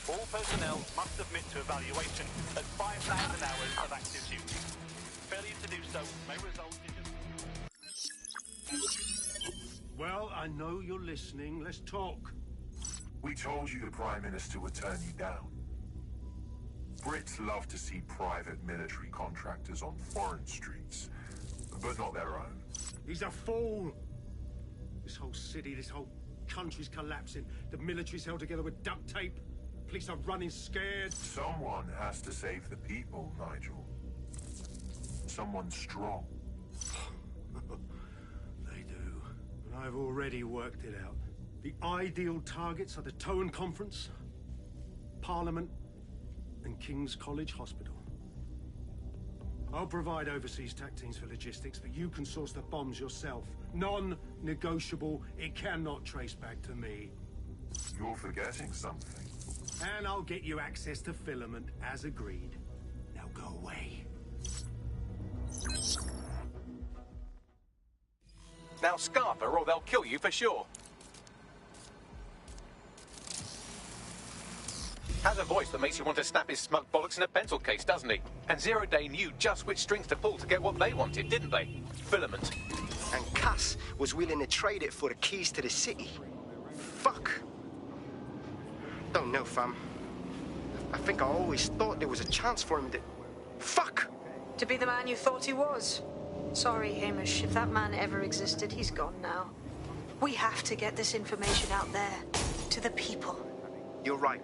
Speaker 10: all personnel must submit to evaluation at 5,000 hours of active duty. Failure to do so may result in...
Speaker 5: Well, I know you're listening. Let's talk.
Speaker 16: We told you the Prime Minister would turn you down. Brits love to see private military contractors on foreign streets, but not their own.
Speaker 5: He's a fool. This whole city, this whole country's collapsing. The military's held together with duct tape. Police are running scared.
Speaker 16: Someone has to save the people, Nigel. Someone strong.
Speaker 5: They do. And I've already worked it out. The ideal targets are the Towan Conference, Parliament, and King's College Hospital. I'll provide overseas tac teams for logistics, but you can source the bombs yourself. Non-negotiable. It cannot trace back to me.
Speaker 16: You're forgetting something.
Speaker 5: And I'll get you access to filament, as agreed. Now go away.
Speaker 2: Now scarf her or they'll kill you for sure. Has a voice that makes you want to snap his smug bollocks in a pencil case, doesn't he? And Zero Day knew just which strings to pull to get what they wanted, didn't they? Filament.
Speaker 11: And Cass was willing to trade it for the keys to the city. Fuck. Don't know, fam. I think I always thought there was a chance for him to... Fuck!
Speaker 12: To be the man you thought he was. Sorry, Hamish. If that man ever existed, he's gone now. We have to get this information out there. To the people.
Speaker 11: You're right.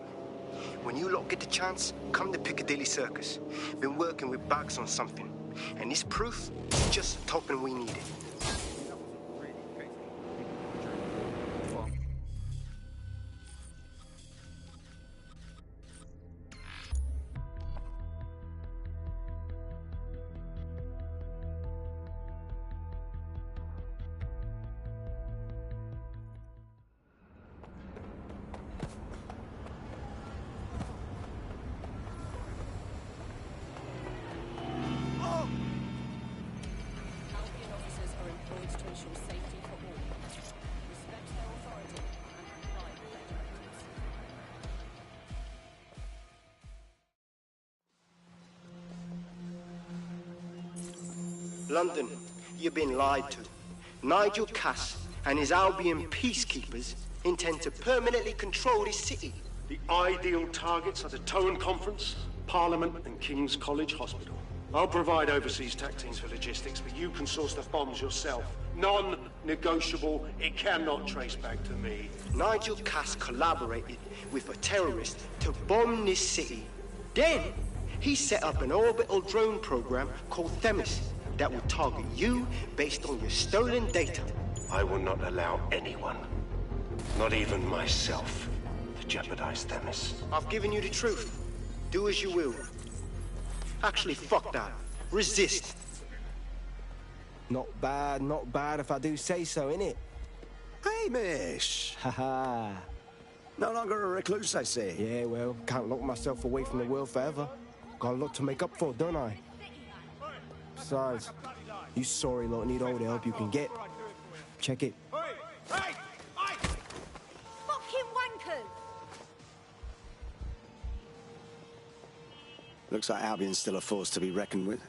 Speaker 11: When you lot get the chance, come to Piccadilly Circus. Been working with Bags on something. And this proof is just the token we needed. London, you've been lied to. Nigel Cass and his Albion peacekeepers intend to permanently control this city.
Speaker 5: The ideal targets are the Towan Conference, Parliament, and King's College Hospital. I'll provide overseas tac teams for logistics, but you can source the bombs yourself. Non-negotiable. It cannot trace back to me.
Speaker 11: Nigel Cass collaborated with a terrorist to bomb this city. Then, he set up an orbital drone program called Themis that will target you based on your stolen data.
Speaker 9: I will not allow anyone, not even myself, to jeopardize Themis.
Speaker 11: I've given you the truth. Do as you will. Actually, fuck that. Resist.
Speaker 4: Not bad if I do say so, innit?
Speaker 15: Hamish! Haha. No longer a recluse, I see.
Speaker 4: Yeah, well, can't lock myself away from the world forever. Got a lot to make up for, don't I? Besides, you sorry lot need all the help you can get. Check it.
Speaker 20: Fucking wankers!
Speaker 15: Looks like Albion's still a force to be reckoned with.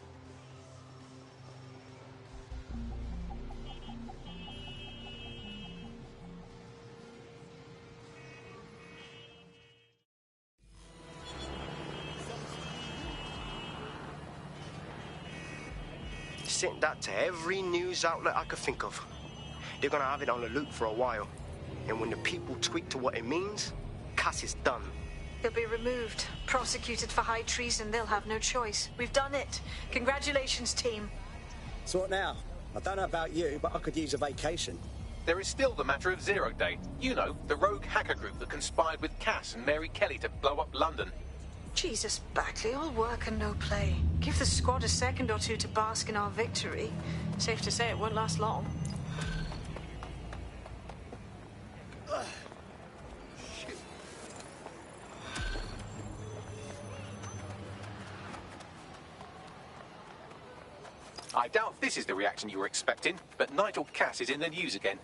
Speaker 11: Sent that to every news outlet I could think of. They're gonna have it on the loop for a while. And when the people tweak to what it means, Cass is done.
Speaker 12: He'll be removed, prosecuted for high treason. They'll have no choice. We've done it. Congratulations, team.
Speaker 15: So what now? I don't know about you, but I could use a vacation.
Speaker 2: There is still the matter of Zero Day. You know, the rogue hacker group that conspired with Cass and Mary Kelly to blow up London.
Speaker 12: Jesus, Bagley, all work and no play. Give the squad a second or two to bask in our victory. Safe to say it won't last long.
Speaker 2: I doubt this is the reaction you were expecting, but Nigel Cass is in the news again.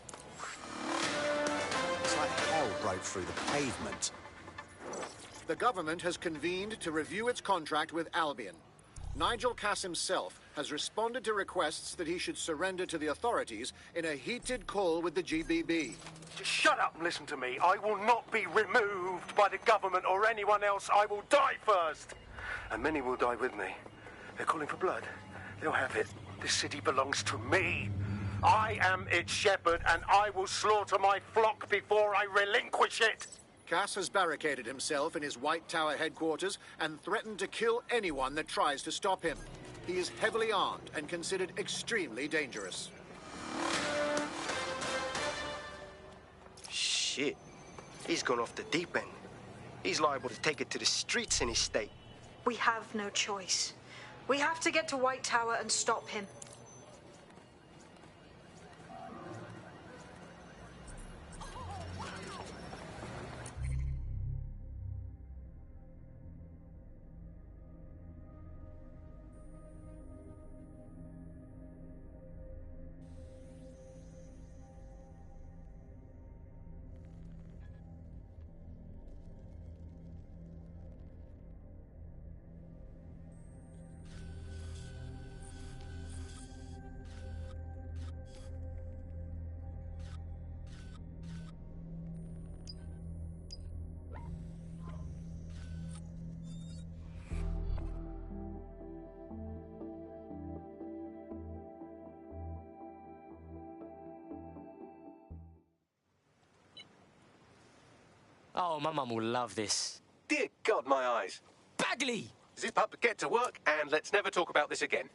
Speaker 15: It's like hell broke through the pavement.
Speaker 8: The government has convened to review its contract with Albion. Nigel Cass himself has responded to requests that he should surrender to the authorities in a heated call with the GBB.
Speaker 5: Just shut up and listen to me. I will not be removed by the government or anyone else. I will die first. And many will die with me. They're calling for blood. They'll have it. This city belongs to me. I am its shepherd, and I will slaughter my flock before I relinquish it.
Speaker 8: Cass has barricaded himself in his White Tower headquarters and threatened to kill anyone that tries to stop him. He is heavily armed and considered extremely dangerous.
Speaker 11: Shit. He's gone off the deep end. He's liable to take it to the streets in his state.
Speaker 12: We have no choice. We have to get to White Tower and stop him.
Speaker 14: Oh, my mum will love this.
Speaker 2: Dear God, my eyes.
Speaker 14: Bagley!
Speaker 2: Zip up, get to work, and let's never talk about this again.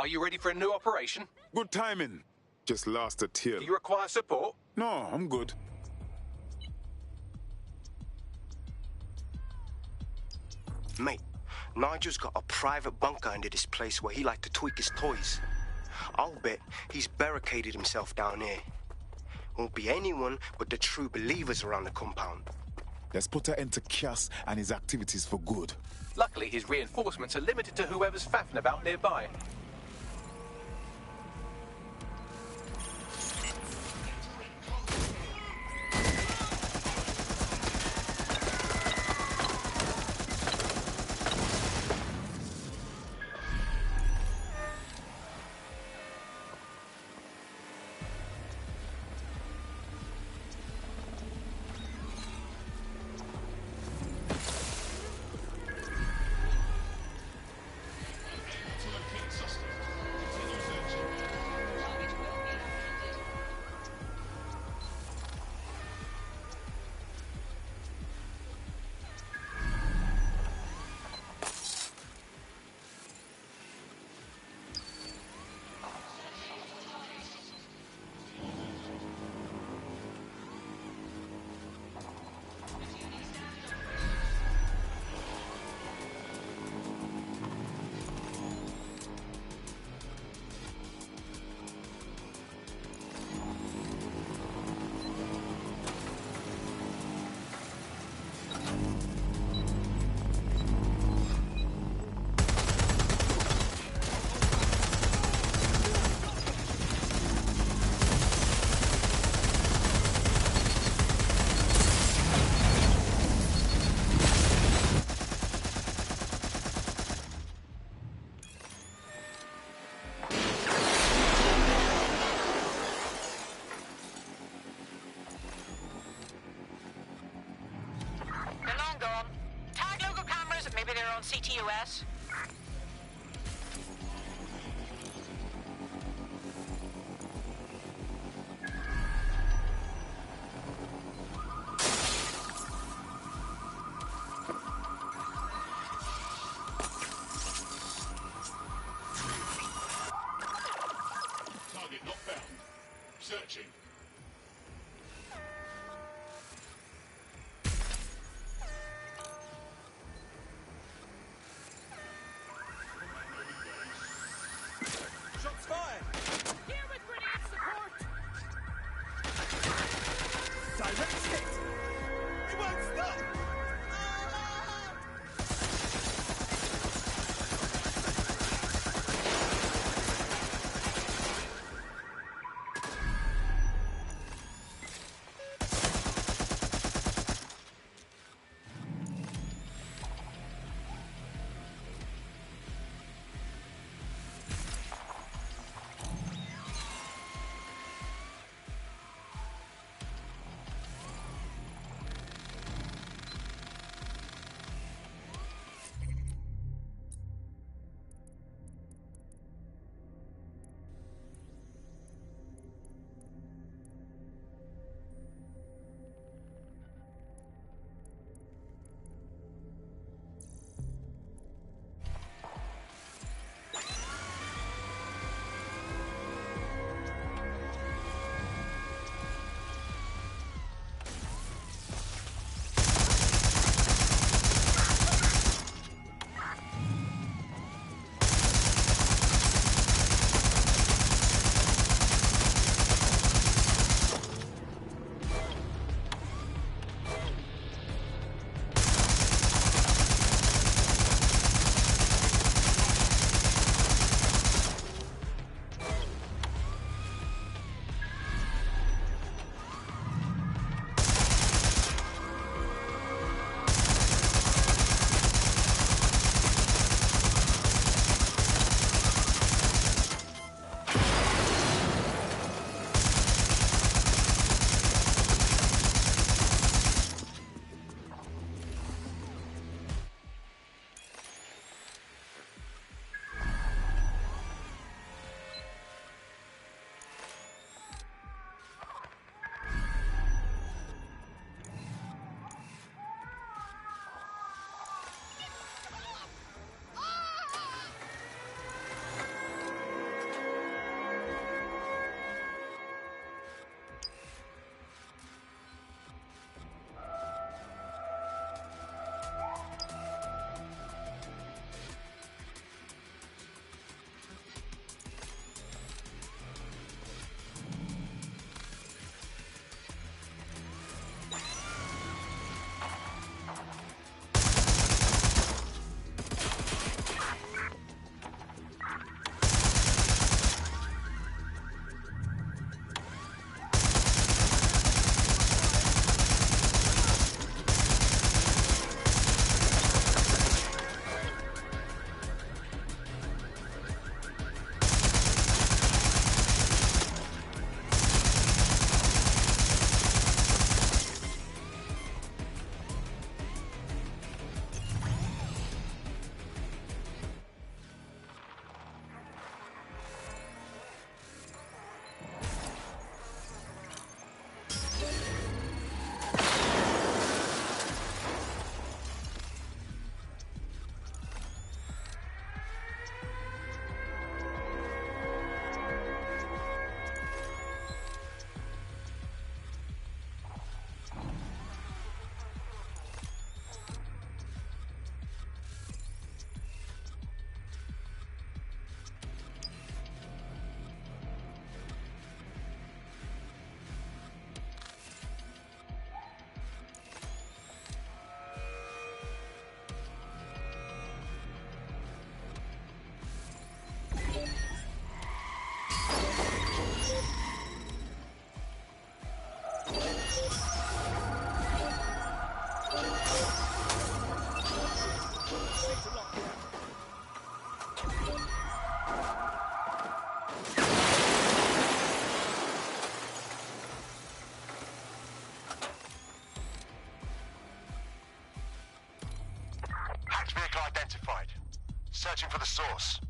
Speaker 2: Are you ready for a new operation?
Speaker 3: Good timing. Just lost a tail.
Speaker 2: Do you require support?
Speaker 3: No, I'm good.
Speaker 11: Mate, Nigel's got a private bunker under this place where he like to tweak his toys. I'll bet he's barricaded himself down here. Won't be anyone but the true believers around the compound.
Speaker 3: Let's put an end to Cass and his activities for good.
Speaker 2: Luckily, his reinforcements are limited to whoever's faffing about nearby.
Speaker 1: gone. Tag logo cameras, maybe they're on CTOS.
Speaker 16: Target not found. Searching.
Speaker 7: Shots fired! Here with grenade support! Direct hit! It won't stop!
Speaker 9: identified. Searching for the source.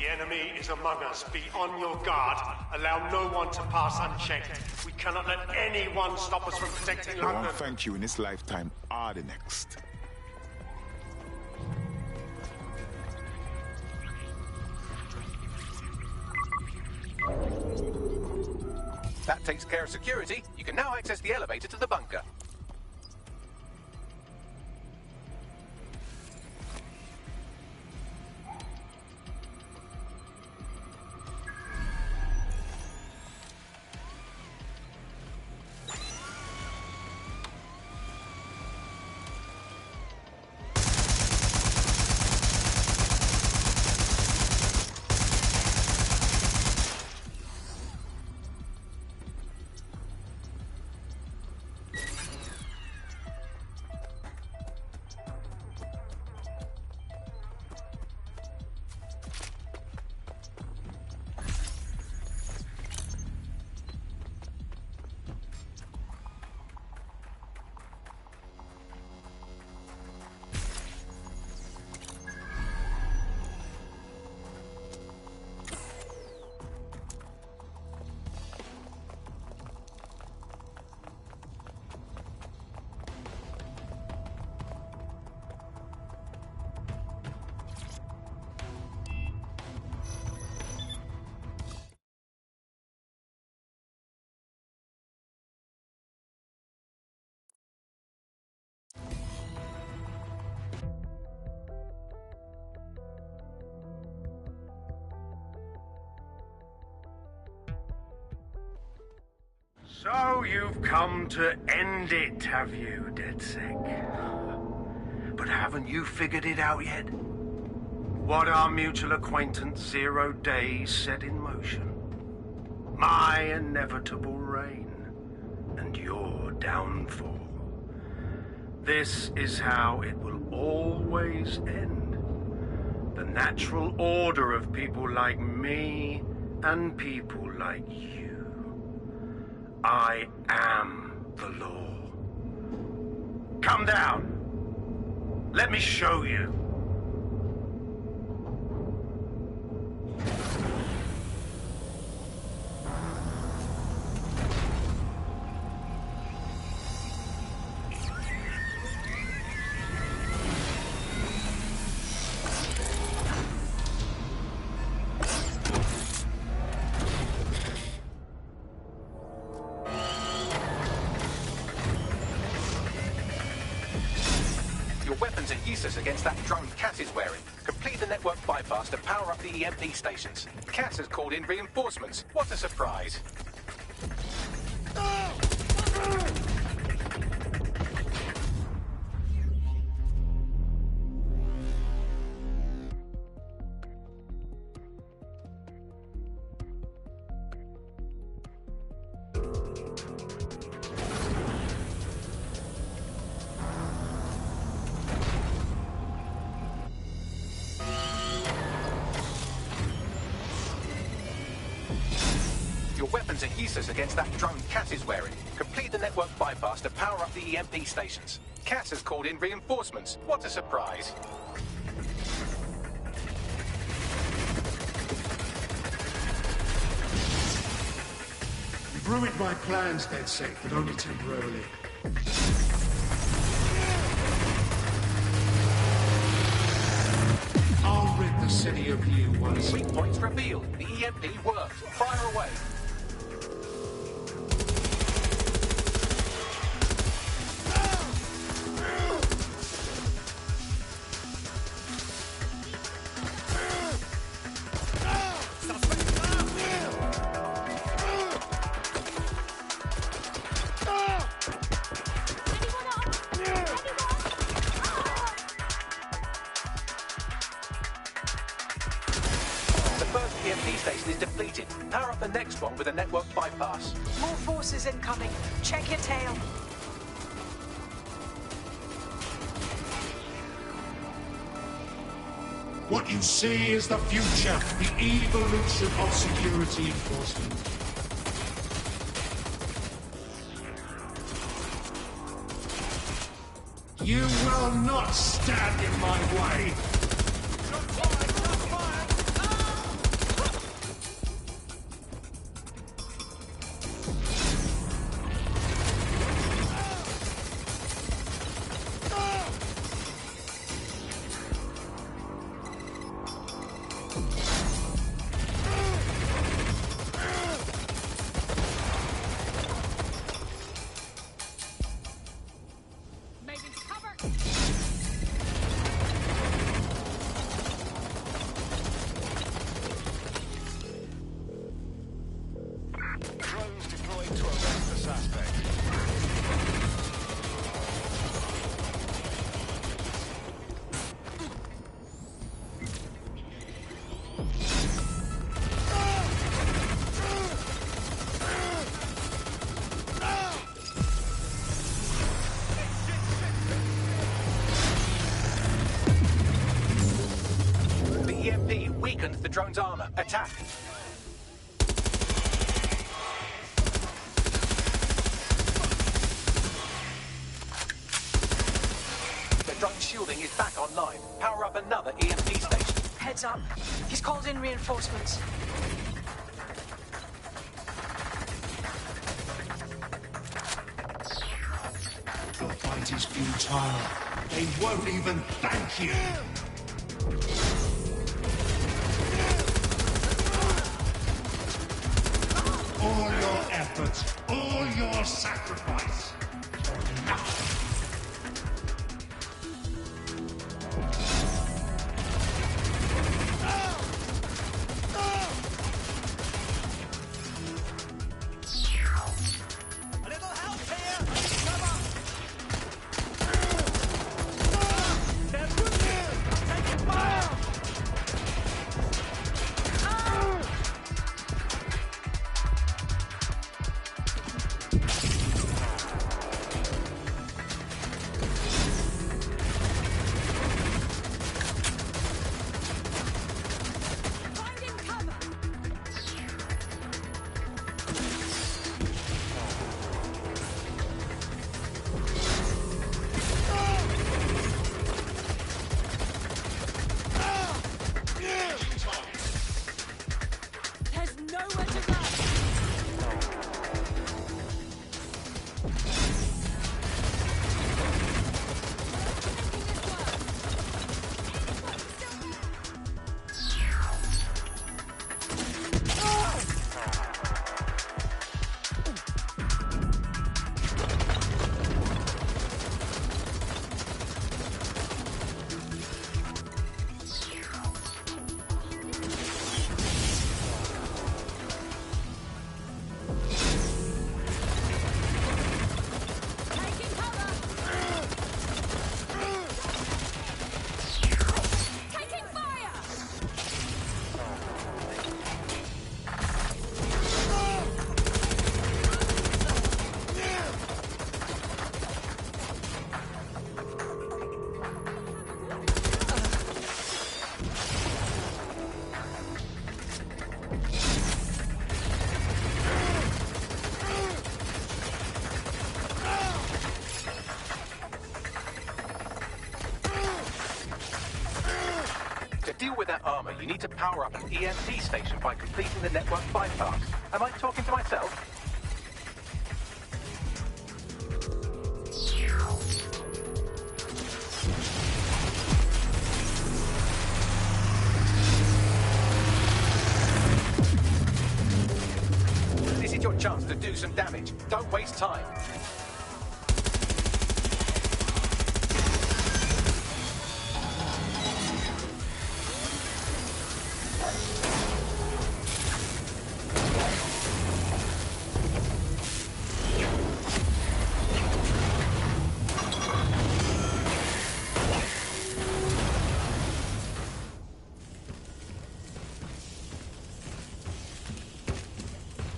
Speaker 5: The enemy is among us. Be on your guard. Allow no one to pass unchecked. We cannot let anyone stop us from protecting
Speaker 3: I
Speaker 5: London.
Speaker 3: want to thank you in this lifetime or the next.
Speaker 2: That takes care of security. You can now access the elevator to the bunker.
Speaker 5: So you've come to end it, have you, DedSec? But haven't you figured it out yet? What our mutual acquaintance 0 Days set in motion? My inevitable reign and your downfall. This is how it will always end. The natural order of people like me and people like you. I am the law. Come down. Let me show you.
Speaker 2: Against that drone Cass is wearing. Complete the network bypass to power up the EMP stations. Cass has called in reinforcements. What a surprise. Weapons are useless against that drone Cass is wearing. Complete the network bypass to power up the EMP stations. Cass has called in reinforcements. What a surprise.
Speaker 5: You've ruined my plans, DedSec, but only temporarily. I'll rid the city of you once.
Speaker 2: Weak points revealed. The EMP works. Fire away. With a network bypass.
Speaker 12: More forces incoming. Check your tail.
Speaker 5: What you see is the future, the evolution of security enforcement. You will not stand in my way.
Speaker 2: The drone's armor. Attack! The drone's shielding is back online. Power up another EMP station.
Speaker 12: Heads up. He's called in reinforcements.
Speaker 5: Your fight is futile. They won't even thank you. All your efforts, all your sacrifice, for nothing.
Speaker 2: deal with that armor, you need to power up an EMP station by completing the network bypass. Am I talking to myself? This is your chance to do some damage. Don't waste time.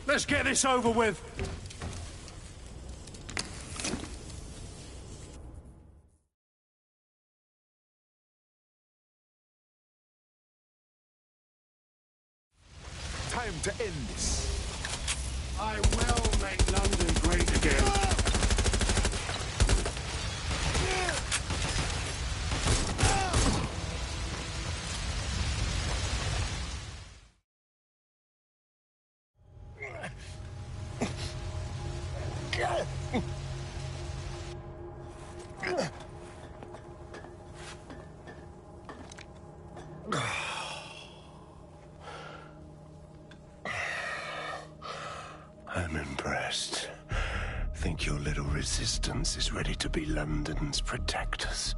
Speaker 5: Let's get this over with.
Speaker 3: Time to end this.
Speaker 5: I will make London great again.
Speaker 9: I'm impressed. Think your little resistance is ready to be London's protectors?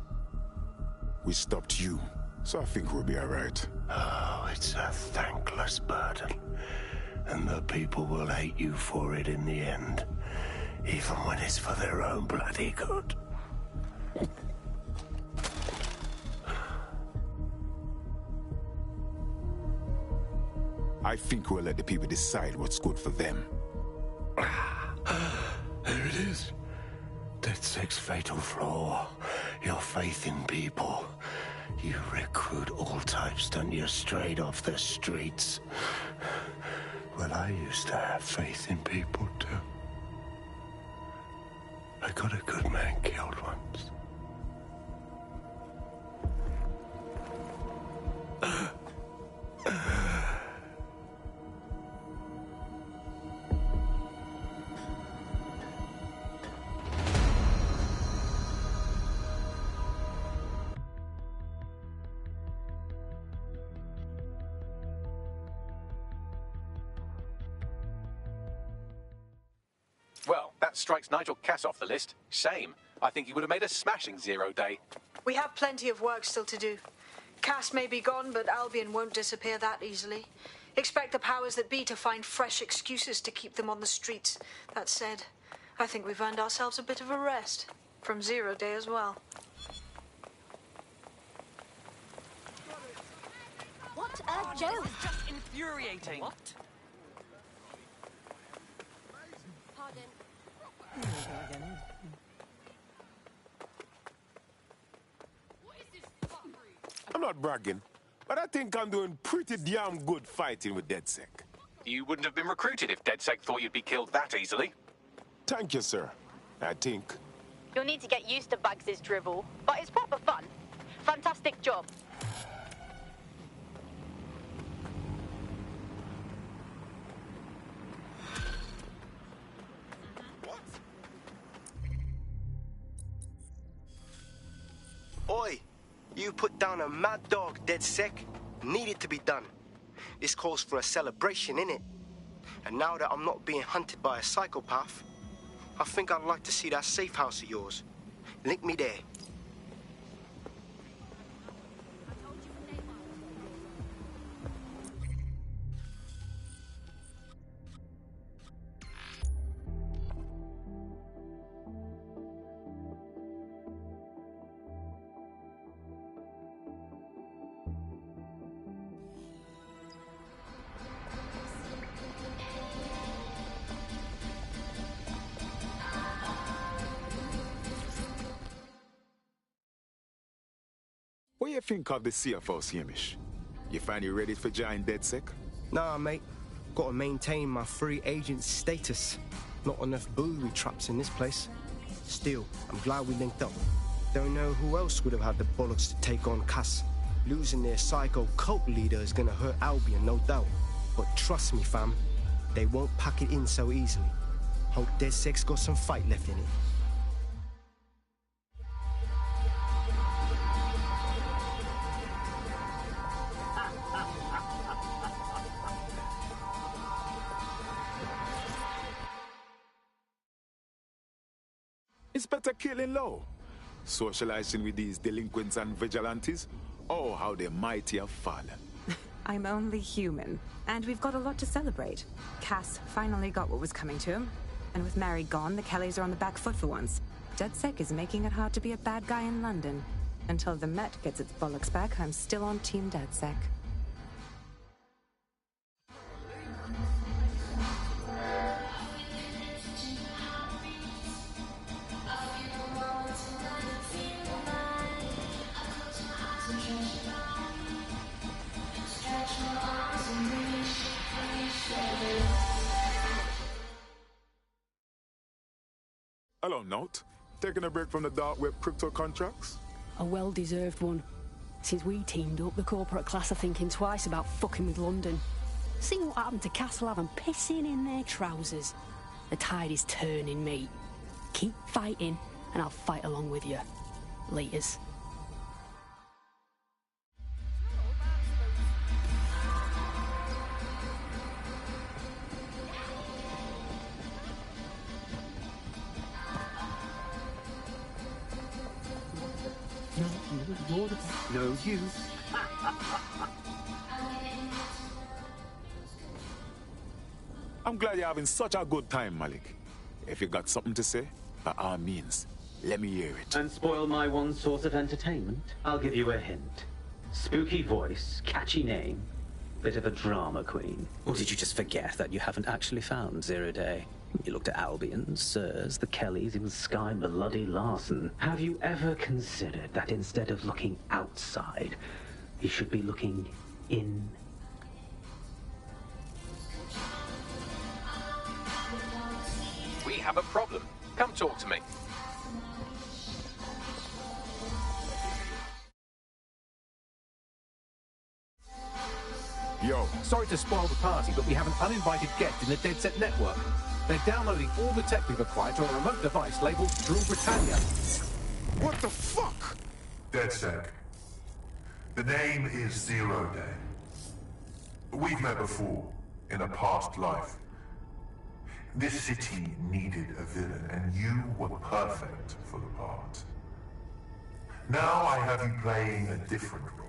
Speaker 3: We stopped you, so I think we'll be all right.
Speaker 9: Oh, it's a thankless burden. And the people will hate you for it in the end. Even when it's for their own bloody good.
Speaker 3: I think we'll let the people decide what's good for them.
Speaker 9: There it is. DedSec's fatal flaw. Your faith in people. You recruit all types, don't you, straight off the streets. Well, I used to have faith in people, too. I got a good man killed once.
Speaker 2: Well, that strikes Nigel Cass off the list. Shame. I think he would have made a smashing 0 day.
Speaker 12: We have plenty of work still to do. Cass may be gone, but Albion won't disappear that easily. Expect the powers that be to find fresh excuses to keep them on the streets. That said, I think we've earned ourselves a bit of a rest. From 0 day as well.
Speaker 24: What a joke! This is just infuriating. What?
Speaker 3: I'm not bragging, but I think I'm doing pretty damn good fighting with DedSec.
Speaker 2: You wouldn't have been recruited if DedSec thought you'd be killed that easily.
Speaker 3: Thank you, sir. I think.
Speaker 20: You'll need to get used to Bugs' drivel, but it's proper fun. Fantastic job.
Speaker 11: Oi! You put down a mad dog, DedSec. Needed to be done. This calls for a celebration, innit? And now that I'm not being hunted by a psychopath, I think I'd like to see that safe house of yours. Link me there.
Speaker 3: What do you think of the CFO's Hamish? You find you ready for join DedSec?
Speaker 4: Nah, mate. Gotta maintain my free agent status. Not enough booby traps in this place. Still, I'm glad we linked up. Don't know who else would have had the bollocks to take on Cass. Losing their psycho cult leader is gonna hurt Albion, no doubt. But trust me, fam, they won't pack it in so easily. Hope DedSec's got some fight left in it.
Speaker 3: It's better killing low. Socializing with these delinquents and vigilantes. Oh, how the mighty have fallen.
Speaker 17: I'm only human, and we've got a lot to celebrate. Cass finally got what was coming to him, and with Mary gone, the Kellys are on the back foot for once. DedSec is making it hard to be a bad guy in London. Until the Met gets its bollocks back, I'm still on Team DedSec.
Speaker 3: Hello, Note. Taking a break from the dark web crypto contracts?
Speaker 18: A well-deserved one. Since we teamed up, the corporate class are thinking twice about fucking with London. See what happened to Castlehaven pissing in their trousers. The tide is turning, mate. Keep fighting, and I'll fight along with you. Laters.
Speaker 3: No, you. I'm glad you're having such a good time, Malik. If you got something to say, by all means, let me hear it.
Speaker 19: And spoil my one source of entertainment? I'll give you a hint. Spooky voice, catchy name, bit of a drama queen. Or did you just forget that you haven't actually found Zero Day? You looked at Albion, Sirs, the Kellys, even Sky Bloody Larson. Have you ever considered that instead of looking outside, you should be looking in?
Speaker 2: We have a problem. Come talk to me.
Speaker 3: Yo.
Speaker 2: Sorry to spoil the party, but we have an uninvited guest in the DedSec network. They're downloading all the tech we've acquired to a remote device labeled Drill Britannia.
Speaker 3: What the fuck?
Speaker 16: DedSec. The name is Zero Day. We've met before, in a past life. This city needed a villain, and you were perfect for the part. Now I have you playing a different role.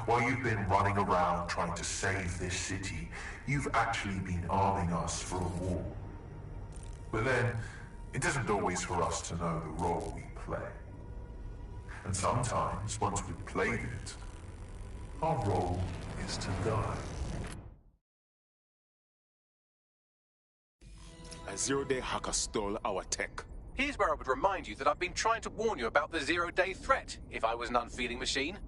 Speaker 16: While you've been running around trying to save this city, you've actually been arming us for a war. But then, it isn't always for us to know the role we play. And sometimes, once we've played it, our role is to die.
Speaker 3: A zero-day hacker stole our tech.
Speaker 2: Here's where I would remind you that I've been trying to warn you about the zero-day threat, if I was an unfeeling machine.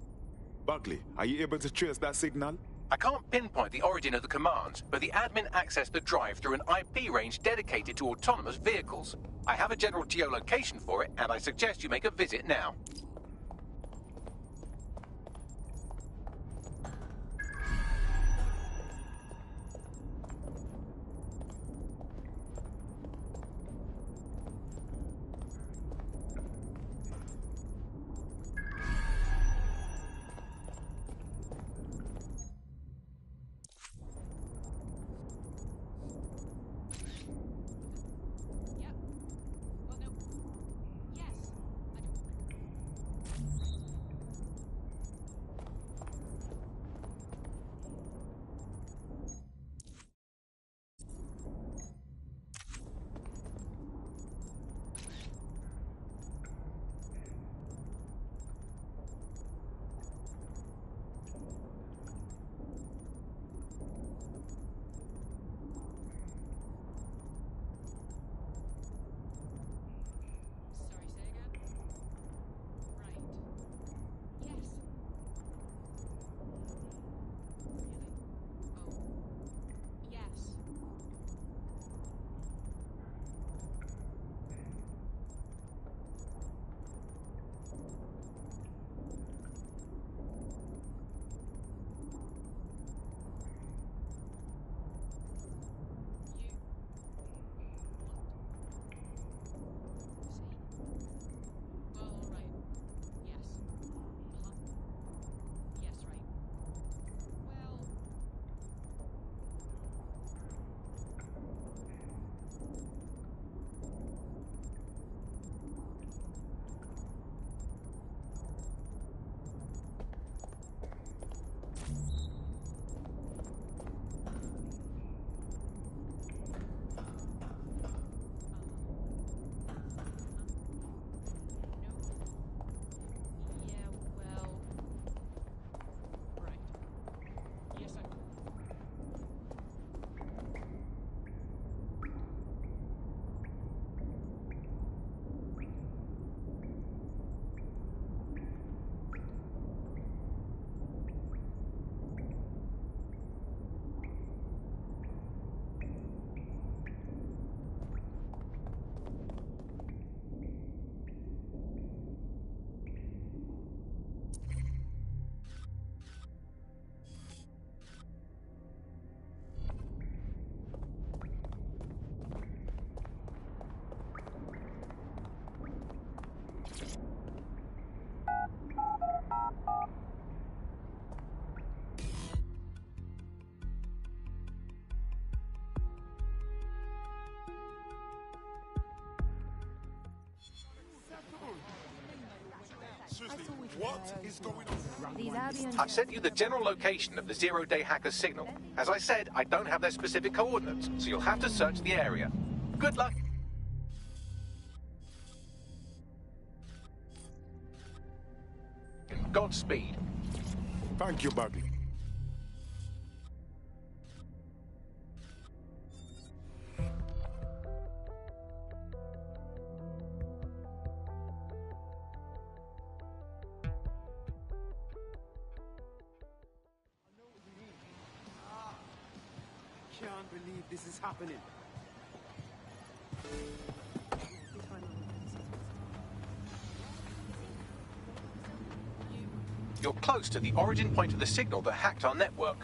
Speaker 3: Bugley, are you able to trace that signal?
Speaker 2: I can't pinpoint the origin of the command, but the admin accessed the drive through an IP range dedicated to autonomous vehicles. I have a general geolocation for it, and I suggest you make a visit now.
Speaker 3: What is going on?
Speaker 17: These Albion...
Speaker 2: I've sent you the general location of the zero-day hacker's signal. As I said, I don't have their specific coordinates, so you'll have to search the area. Good luck. Godspeed.
Speaker 3: Thank you, Bagley.
Speaker 4: Can't believe this is happening.
Speaker 2: You're close to the origin point of the signal that hacked our network.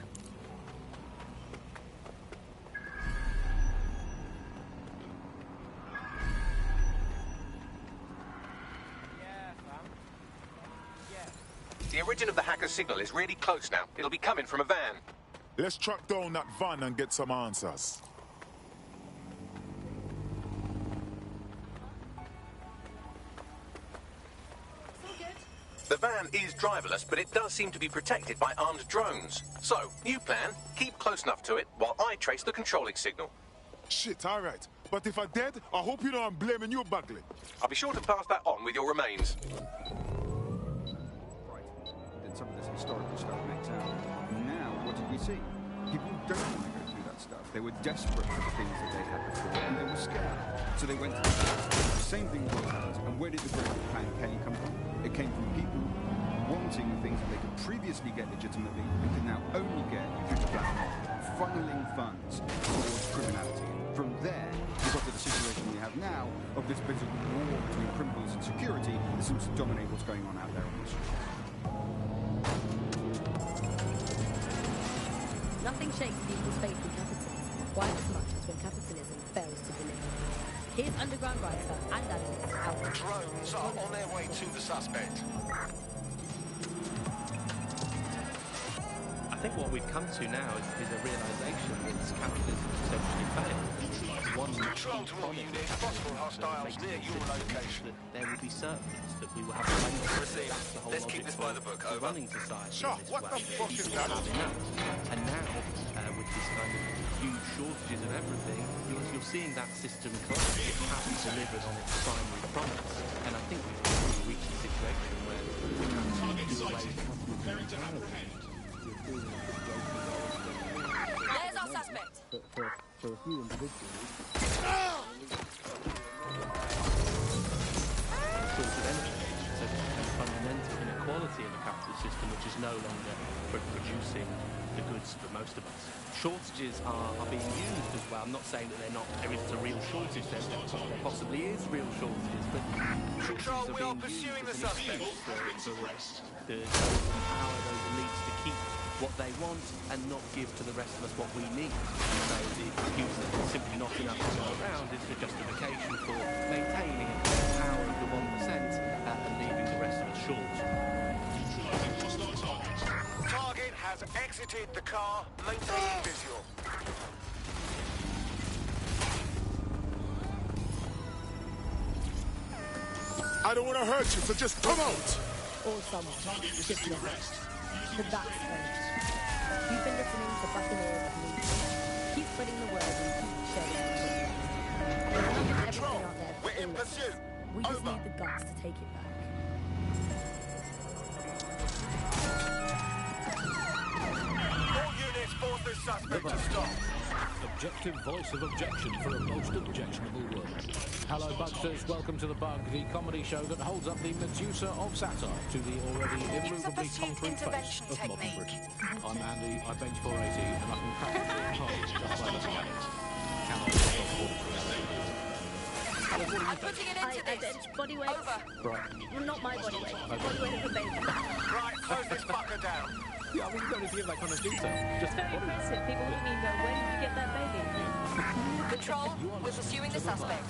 Speaker 2: The origin of the hacker's signal is really close now. It'll be coming from a van.
Speaker 3: Let's track down that van and get some answers.
Speaker 2: The van is driverless, but it does seem to be protected by armed drones. So, new plan, keep close enough to it while I trace the controlling signal.
Speaker 3: Shit, all right. But if I'm dead, I hope you know I'm blaming you, Bagley.
Speaker 2: I'll be sure to pass that on with your remains.
Speaker 13: Did some of this historical stuff make town. Now, what did we see? People don't want to go through that stuff. They were desperate for the things that they had before, and they were scared. So they went to the same thing was happened. And where did the growth of Plan Kelly come from? It came from people wanting things that they could previously get legitimately and can now only get through the blackmail, funneling funds towards criminality. From there, we got to the situation we have now of this bit of war between criminals and security that seems to dominate what's going on out there on the street.
Speaker 21: Nothing shakes people's faith in capitalism quite as much as when capitalism fails to deliver. Here's underground writer and analyst Albert.
Speaker 22: Drones are on their way to the suspect.
Speaker 23: I think what we've come to now is a realisation that capitalism essentially failed. One
Speaker 22: Control to all units, possible hostiles near your location.
Speaker 23: That there will be surplus, that we will have plenty of
Speaker 22: Received. Let's keep this by the book, over.
Speaker 23: Running society.
Speaker 22: Sure, what the fuck is that?
Speaker 23: And now, with this kind of huge shortages of everything, you're seeing that system collapse. It hasn't delivered on its primary promise. And I think we've really reached a situation where we have to do away with
Speaker 24: Very down.
Speaker 21: There's our suspect.
Speaker 4: For a few individuals.
Speaker 23: Source of energy. So there's a fundamental inequality in the capitalist system which is no longer producing the goods for most of us. Shortages are being used as well. I'm not saying that there isn't a real shortage. There possibly is real shortages, but
Speaker 22: Control, we are pursuing the suspect.
Speaker 23: The power those elites to keep what they want and not give to the rest of us what we need. So the excuse that there's simply not enough to go around is the justification for maintaining the power of the 1% and leaving the rest of us short.
Speaker 22: Target has exited the car, maintaining visual.
Speaker 3: I don't want to hurt you, so just come out!
Speaker 21: Or someone. Just listen. But that's urgent. You've been listening to Buccaneers of News. Keep spreading the word and keep sharing it.
Speaker 22: Control, we're in pursuit.
Speaker 21: We just need the guts to take it back.
Speaker 22: All units force this suspect to stop.
Speaker 25: Objective voice of objection for a most objectionable world. Hello, Bugsters. Welcome to The Bug, the comedy show that holds up the Medusa of satire to the already immovably concrete face of modern Britain. I'm Andy, I bench 480, and I can practically hold just by looking at it. Can I stop
Speaker 21: I'm putting it into this. Bench body weight. Over.
Speaker 25: Right.
Speaker 21: Well, not my body weight. Body weight of a baby.
Speaker 22: Right, close this fucker down.
Speaker 25: Yeah, I mean, you don't need to give that kind of detail.
Speaker 21: Just very impressive. People look at me and go, where did you get that baby?
Speaker 24: Control, we're pursuing the suspect.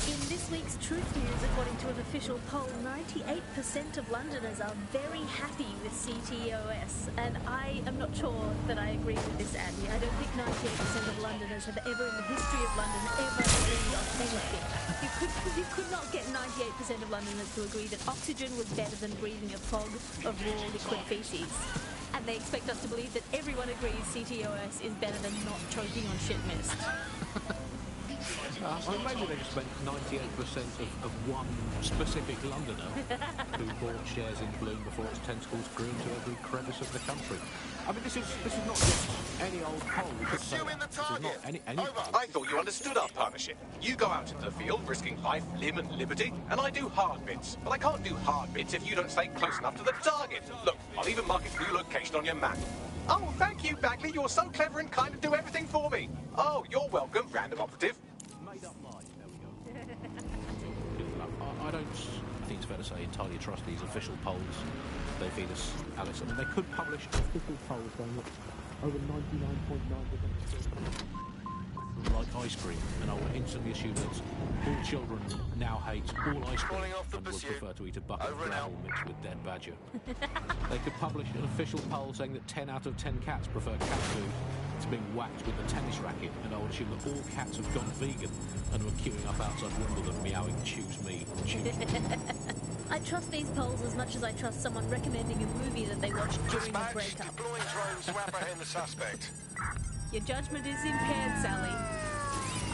Speaker 6: In this week's Truth News, according to an official poll, 98% of Londoners are very happy with CTOS. And I am not sure that I agree with this, Andy. I don't think 98% of Londoners have ever in the history of London ever agreed on anything. You could not get 98% of Londoners to agree that oxygen was better than breathing a fog of raw liquid feces. And they expect us to believe that everyone agrees CTOS is better than not choking on shit mist.
Speaker 25: Maybe they just meant 98% of one specific Londoner who bought shares in Bloom before its tentacles grew into every crevice of the country. I mean, this is not just any old poll. This is not any poll.
Speaker 2: I thought you understood our partnership. You go out into the field risking life, limb and liberty, and I do hard bits. But I can't do hard bits if you don't stay close enough to the target. Look, I'll even mark its new location on your map. Oh, thank you, Bagley. You're so clever and kind to do everything for me. Oh, you're welcome, random operative.
Speaker 25: I think it's fair to say entirely trust these official polls. They feed us, Alice. I mean, they could publish official polls going that over 99.9% like ice cream, and I will instantly assume that all children now hate all ice cream and would prefer to eat a bucket of gravel mixed with dead badger. They could publish an official poll saying that 10 out of 10 cats prefer cat food to being whacked with a tennis racket, and I would assume that all cats have gone vegan and are queuing up outside Wimbledon meowing, choose me, choose me.
Speaker 6: I trust these polls as much as I trust someone recommending a movie that they watched during a breakup.
Speaker 22: Deploying drones to apprehend the suspect.
Speaker 6: Your judgment is impaired, Sally.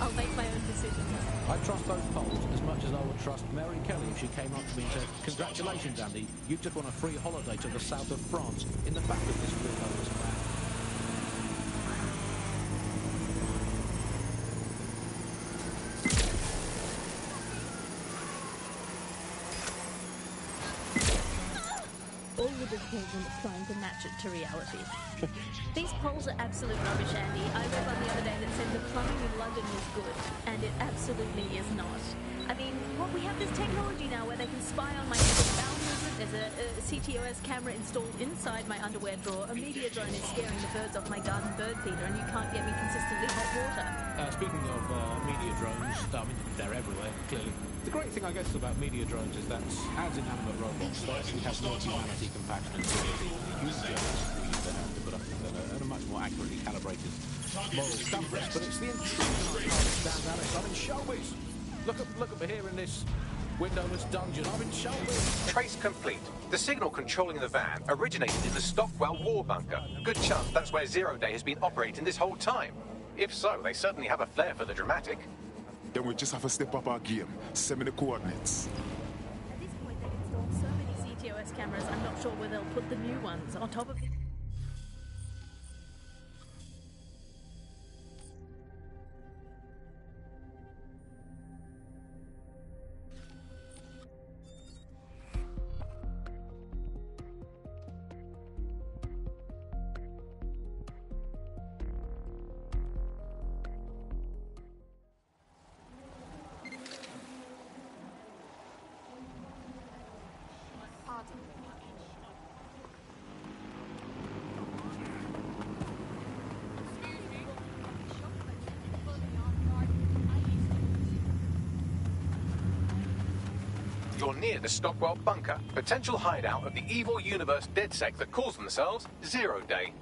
Speaker 6: I'll make my own decisions.
Speaker 25: I trust those polls as much as I would trust Mary Kelly if she came up to me and said, "Congratulations, Andy, you've just won a free holiday to the south of France in the back of this windowless van."
Speaker 6: All with this program is trying to match it to reality. These polls are absolute rubbish, Andy. I read one the other day that said the plumbing in London was good, and it absolutely is not. I mean, we have this technology now where they can spy on my bowel movement. There's a CTOS camera installed inside my underwear drawer. A media drone is scaring the birds off my garden bird feeder, and you can't get me consistently hot water.
Speaker 25: Speaking of media drones, I mean, they're everywhere, clearly. The great thing, I guess, about media drones is that, as inanimate robots, they actually have more humanity, compassion, and sympathy than the human drones we used to have to put up at a much more accurately calibrated moral compass. But it's the intrusion I can't stand, Alice. I'm in showbiz. Look at me here in this windowless dungeon. I'm in showbiz.
Speaker 2: Trace complete. The signal controlling the van originated in the Stockwell war bunker. Good chance that's where Zero Day has been operating this whole time. If so, they certainly have a flair for the dramatic.
Speaker 3: Then we just have to step up our game. Send me the coordinates.
Speaker 6: At this point, they've installed so many CTOS cameras, I'm not sure where they'll put the new ones on top of it.
Speaker 2: You're near the Stockwell bunker, potential hideout of the evil universe DedSec that calls themselves Zero Day.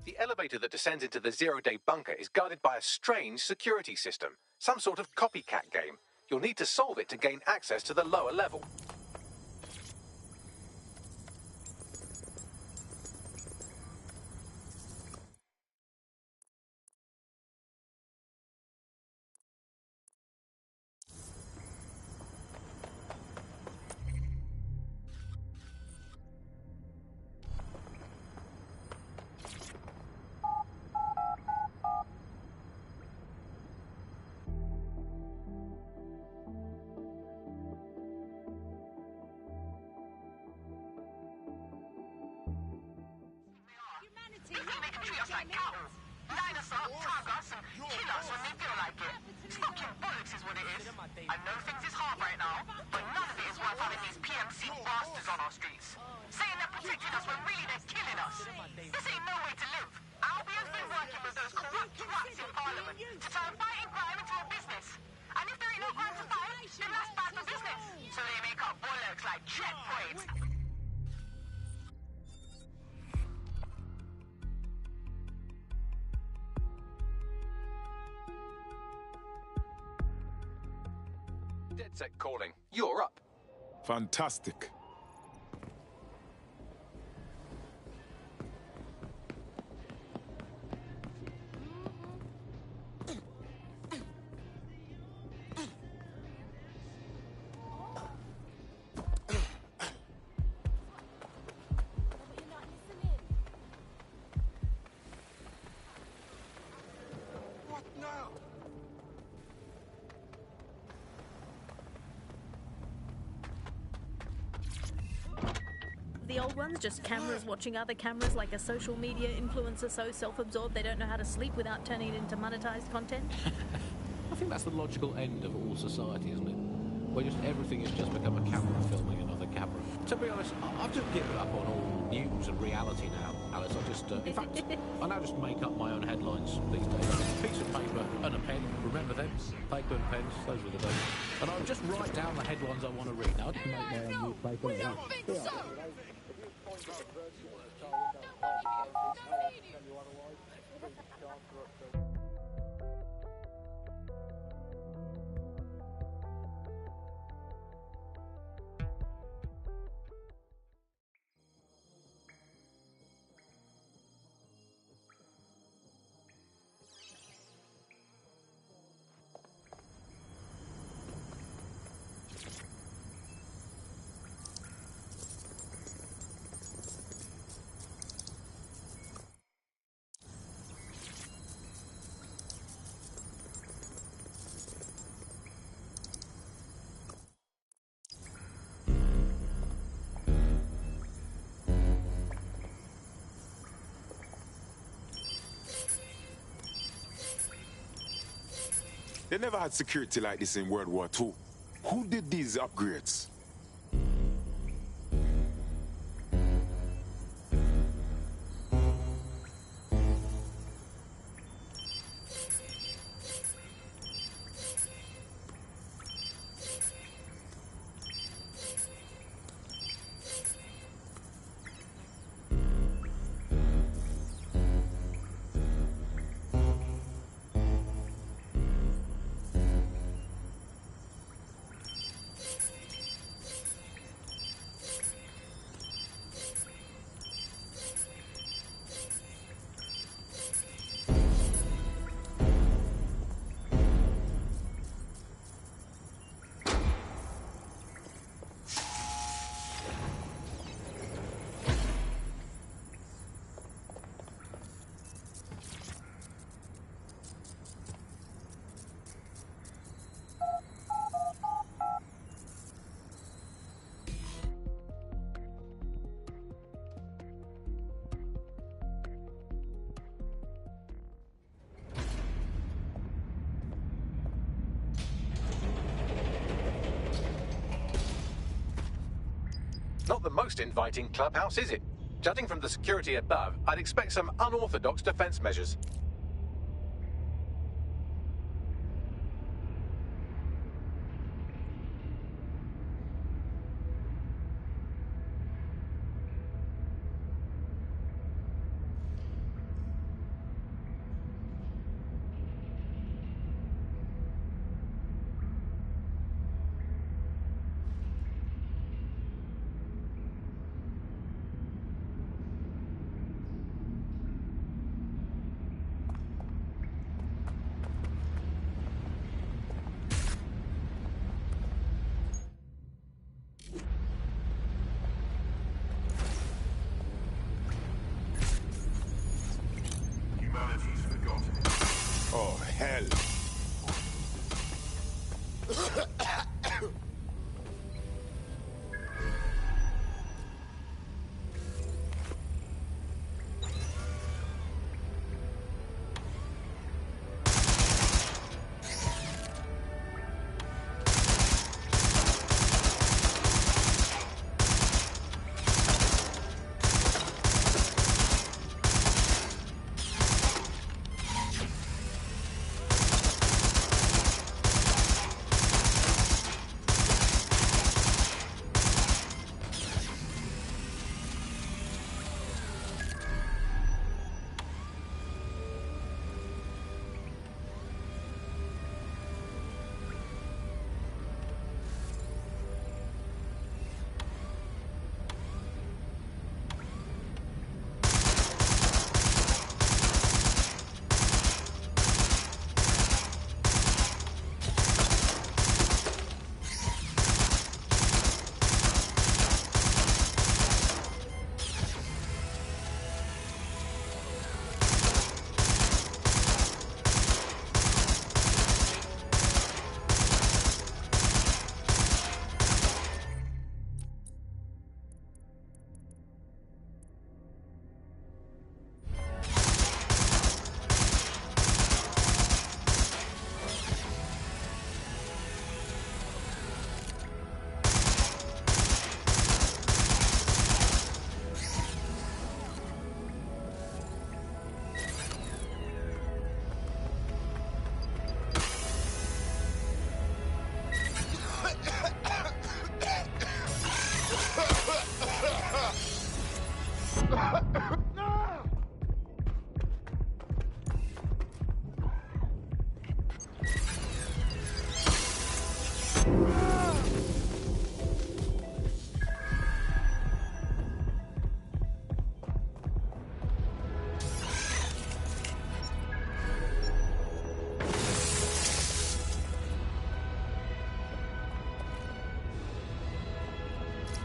Speaker 2: The elevator that descends into the Zero Day bunker is guarded by a strange security system, some sort of copycat game. You'll need to solve it to gain access to the lower level.
Speaker 22: like cattle. Line us up, tag us, and kill us when they feel like it. It's fucking bollocks is what it is. I know things is hard right now, but none of it is worth having these PMC bastards on our streets. Saying they're protecting us when really they're killing us. This ain't no way to live. Albion's been working with those corrupt twats in Parliament to turn fighting crime into a business. And if there ain't no crime to fight, then that's bad for business. So they make up bollocks like checkpoints.
Speaker 2: DedSec calling. You're up.
Speaker 3: Fantastic.
Speaker 16: What now?
Speaker 6: The old ones, just cameras watching other cameras like a social media influencer so self-absorbed they don't know how to sleep without turning it into monetized content.
Speaker 25: I think that's the logical end of all society, isn't it? Where just everything has just become a camera filming another camera. To be honest, I've just given up on all news and reality now, Alice. I just, in fact, I now just make up my own headlines these days. A piece of paper and a pen. Remember them? Paper and pens. Those were the days. And I just write down the headlines I want to read. Now I can make my own newspaper.
Speaker 21: We don't think so!
Speaker 3: They never had security like this in World War II. Who did these upgrades?
Speaker 2: Not the most inviting clubhouse, is it? Judging from the security above, I'd expect some unorthodox defense measures.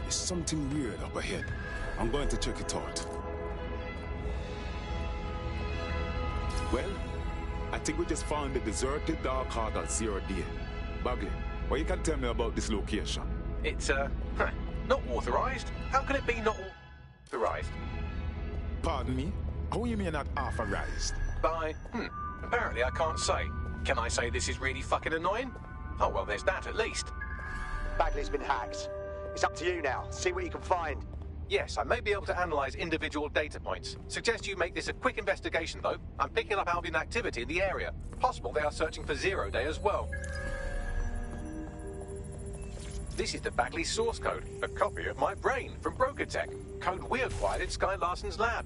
Speaker 3: There's something weird up ahead. I'm going to check it out. Well, I think we just found the deserted dark heart at 0 Day. Bagley, what you can tell me about this location?
Speaker 2: It's, not authorized. How can it be not authorized?
Speaker 3: Pardon me? How you mean not authorized?
Speaker 2: Apparently I can't say. Can I say this is really fucking annoying? Oh, well, there's that at least.
Speaker 11: Bagley's been hacked. It's up to you now. See what you can find.
Speaker 2: Yes, I may be able to analyze individual data points. Suggest you make this a quick investigation, though. I'm picking up Albion activity in the area. Possible they are searching for 0 Day as well. This is the Bagley source code, a copy of my brain from Broker Tech. Code we acquired in Sky Larson's lab.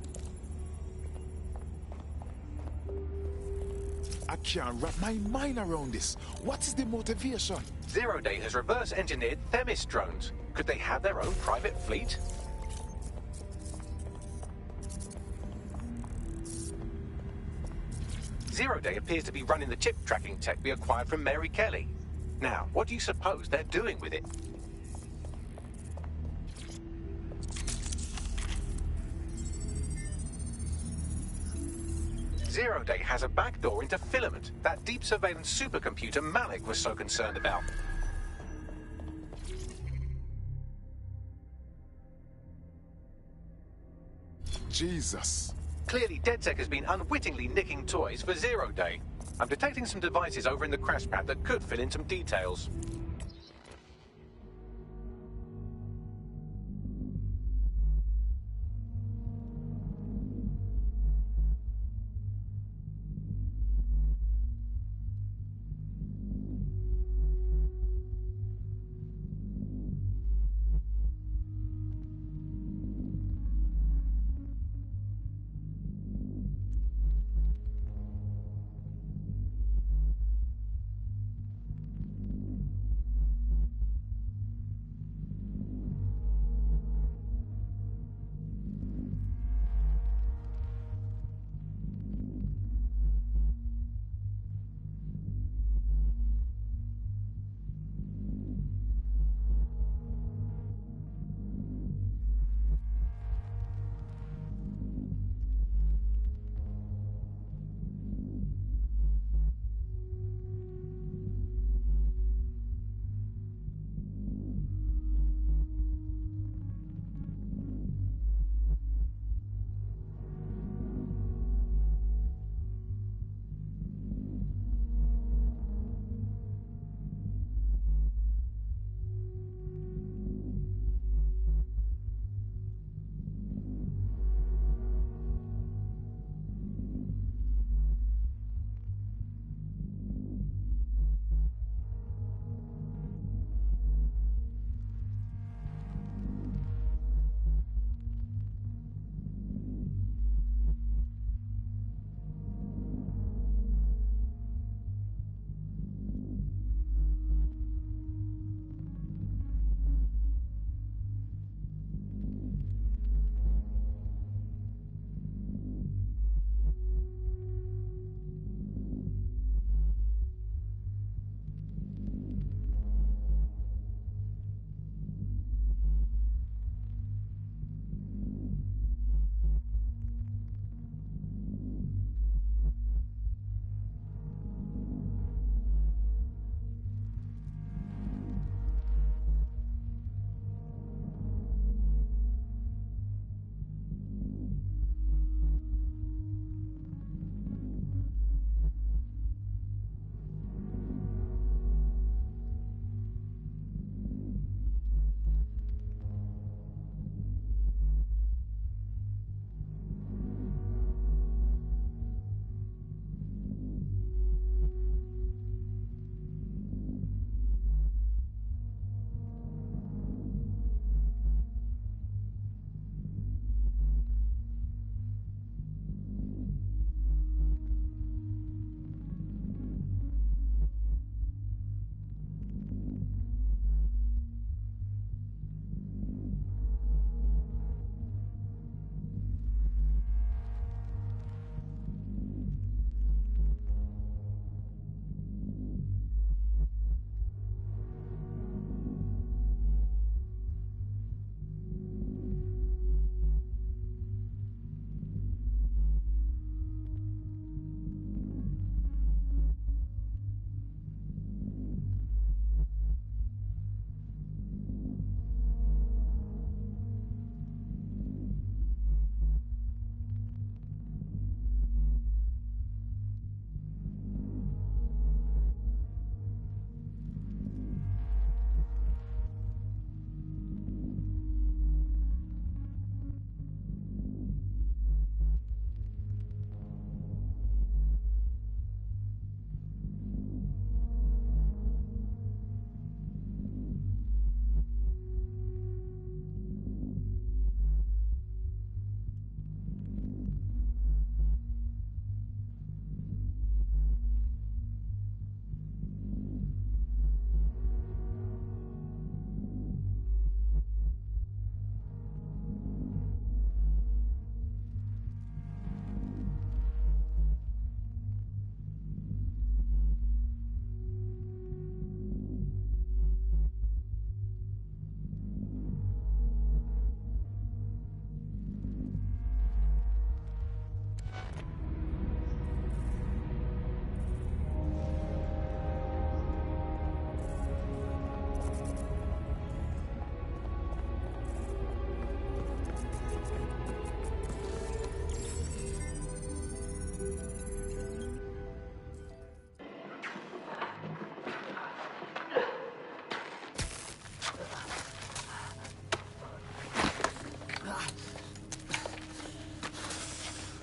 Speaker 3: I can't wrap my mind around this. What is the motivation?
Speaker 2: 0 Day has reverse-engineered Themis drones. Could they have their own private fleet? Zero Day appears to be running the chip tracking tech we acquired from Mary Kelly. Now, what do you suppose they're doing with it? Zero Day has a backdoor into Filament, that deep surveillance supercomputer Malik was so concerned about.
Speaker 3: Jesus.
Speaker 2: Clearly, DedSec has been unwittingly nicking toys for 0 Day. I'm detecting some devices over in the crash pad that could fill in some details.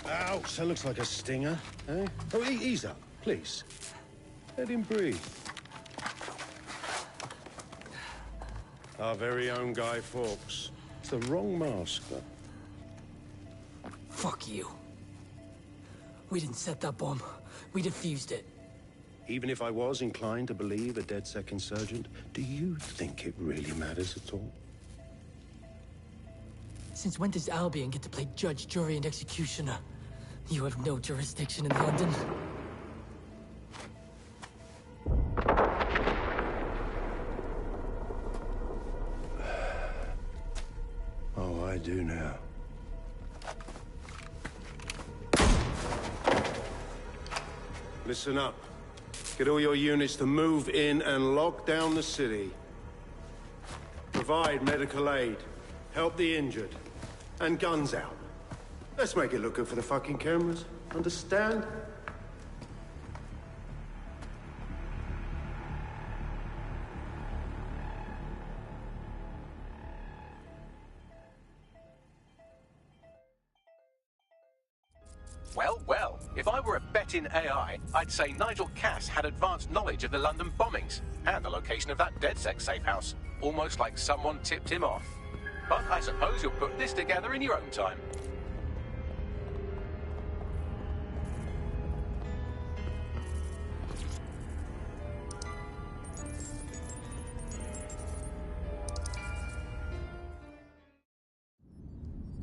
Speaker 5: Ouch, that looks like a stinger, eh? Oh, ease up, please. Let him breathe. Our very own Guy Fawkes. It's the wrong mask, though.
Speaker 1: Fuck you. We didn't set that bomb. We defused it.
Speaker 5: Even if I was inclined to believe a DedSec insurgent, do you think it really matters at all?
Speaker 1: Since when does Albion get to play judge, jury, and executioner? You have no jurisdiction in London.
Speaker 5: Oh, I do now. Listen up. Get all your units to move in and lock down the city. Provide medical aid. Help the injured. And guns out. Let's make it look good for the fucking cameras. Understand?
Speaker 2: Well, well, if I were a bet in AI, I'd say Nigel Cass had advanced knowledge of the London bombings and the location of that DedSec safe house, almost like someone tipped him off. But I suppose you'll put this together in your own time.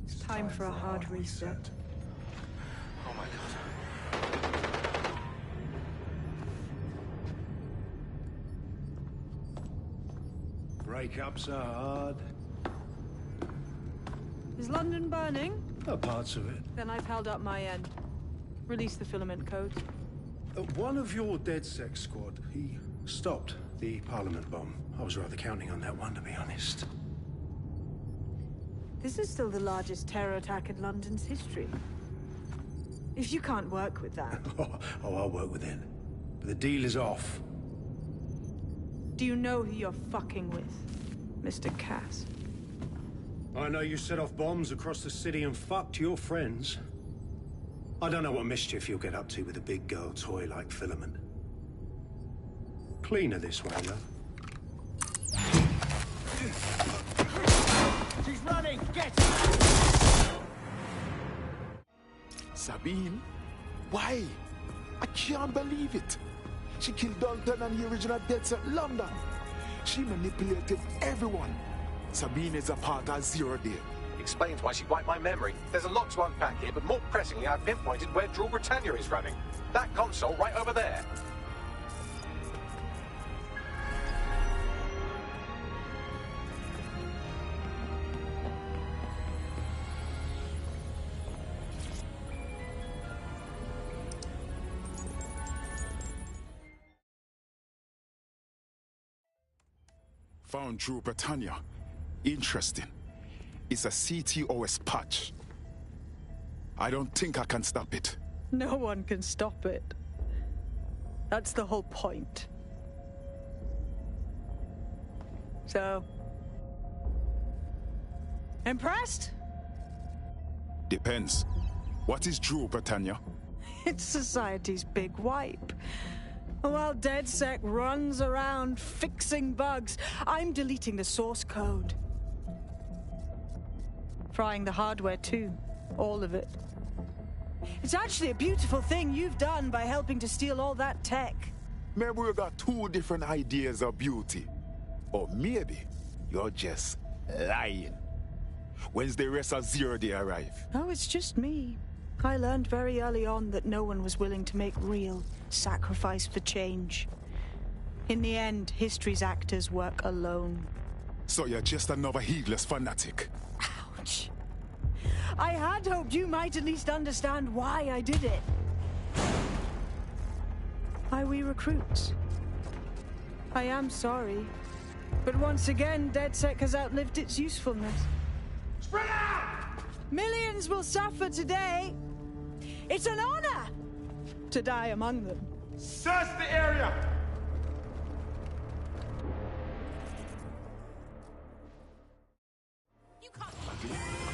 Speaker 12: It's time for a hard reset.
Speaker 2: Oh my god.
Speaker 5: Breakups are hard.
Speaker 12: Is London burning?
Speaker 5: Oh, parts of it.
Speaker 12: Then I've held up my end. Release the filament code.
Speaker 5: One of your DedSec squad, he stopped the Parliament bomb. I was rather counting on that one, to be honest.
Speaker 12: This is still the largest terror attack in London's history. If you can't work with that...
Speaker 5: Oh, I'll work with it. But the deal is off.
Speaker 12: Do you know who you're fucking with, Mr. Cass?
Speaker 5: I know you set off bombs across the city and fucked your friends. I don't know what mischief you'll get up to with a big girl toy like Filament. Cleaner this way, love.
Speaker 3: She's running! Get her! Sabine? Why? I can't believe it. She killed Dalton and the original DedSec London. She manipulated everyone. Sabine is a part of Zero Day.
Speaker 2: Explains why she wiped my memory. There's a lot to unpack here, but more pressingly, I've pinpointed where Draw Britannia is running. That console right over there.
Speaker 3: Found Draw Britannia. Interesting. It's a CTOS patch. I don't think I can stop it.
Speaker 12: No one can stop it. That's the whole point. So... impressed?
Speaker 3: Depends. What is Draw Britannia?
Speaker 12: It's society's big wipe. While DedSec runs around fixing bugs, I'm deleting the source code. Frying the hardware too. All of it. It's actually a beautiful thing you've done by helping to steal all that tech.
Speaker 3: Maybe we got two different ideas of beauty. Or maybe you're just lying. When's the rest of Zero Day arrive?
Speaker 12: Oh, it's just me. I learned very early on that no one was willing to make real sacrifice for change. In the end, history's actors work alone.
Speaker 3: So you're just another heedless fanatic.
Speaker 12: Ouch. I had hoped you might at least understand why I did it. Why we recruits. I am sorry. But once again, DedSec has outlived its usefulness.
Speaker 5: Spread out!
Speaker 12: Millions will suffer today. It's an honor to die among them.
Speaker 5: Search the area!
Speaker 3: I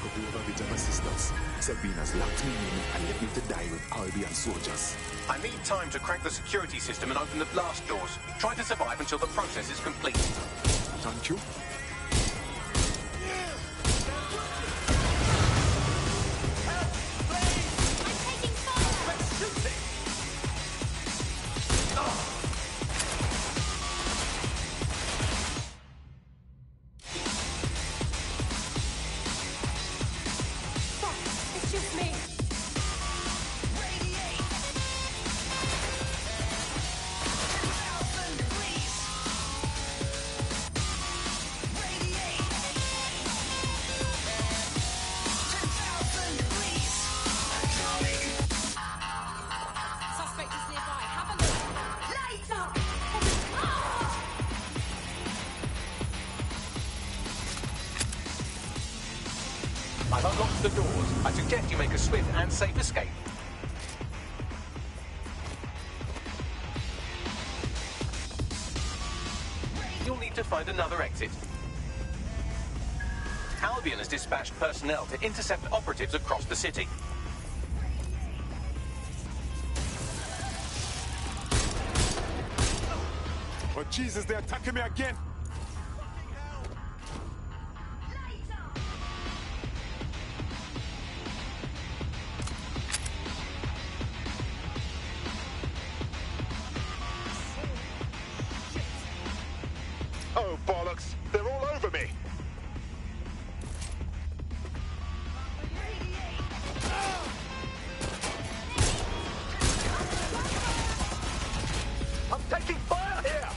Speaker 3: could do a bit of a sisters. Sabina's locked me in and left me to die with Albion soldiers.
Speaker 2: I need time to crack the security system and open the blast doors. Try to survive until the process is complete.
Speaker 3: Thank you.
Speaker 21: It's just me. Suspect is nearby. Have a look. Later.
Speaker 2: I've unlocked the doors. I suggest you make a swift and safe escape. You'll need to find another exit. Albion has dispatched personnel to intercept operatives across the city.
Speaker 3: Oh, Jesus, they're attacking me again.
Speaker 16: Oh, bollocks! They're all over me! I'm taking fire here!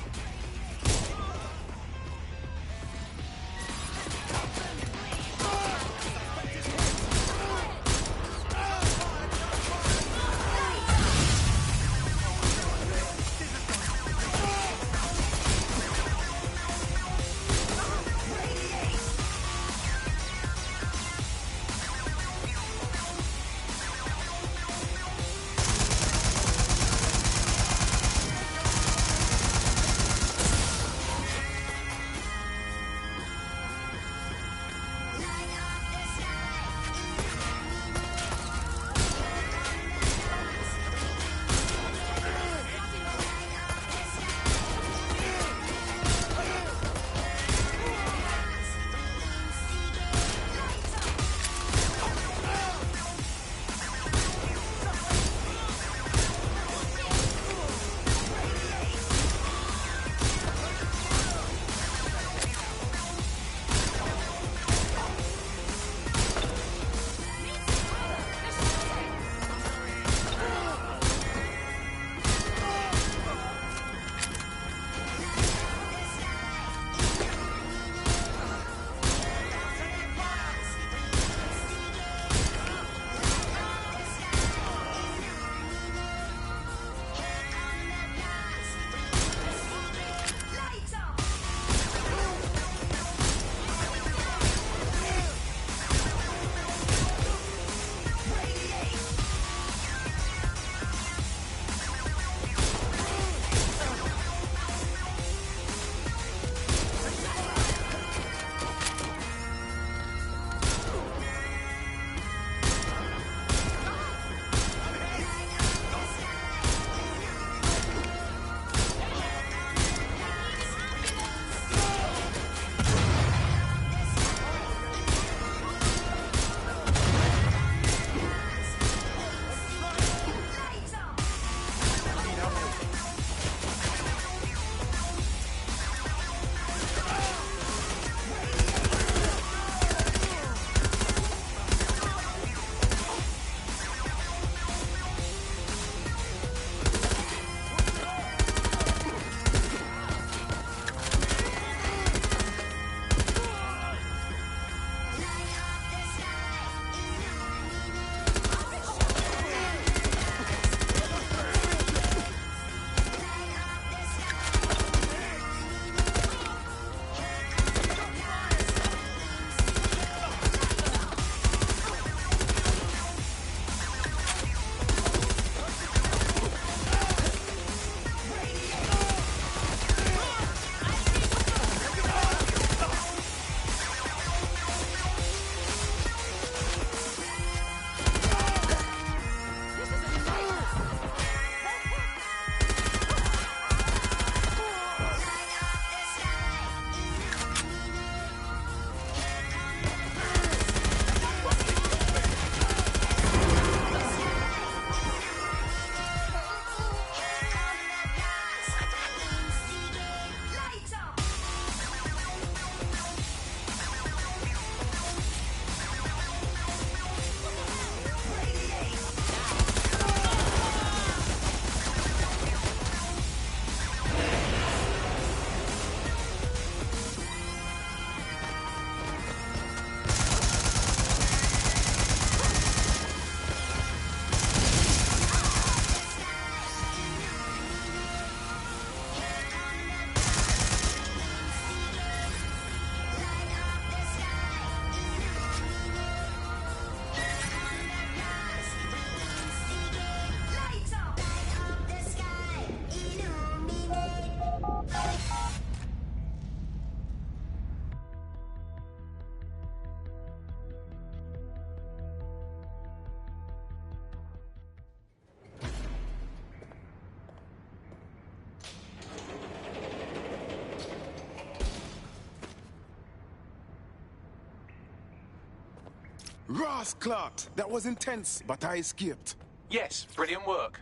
Speaker 3: Ross Clark, that was intense, but I escaped.
Speaker 2: Yes, brilliant work.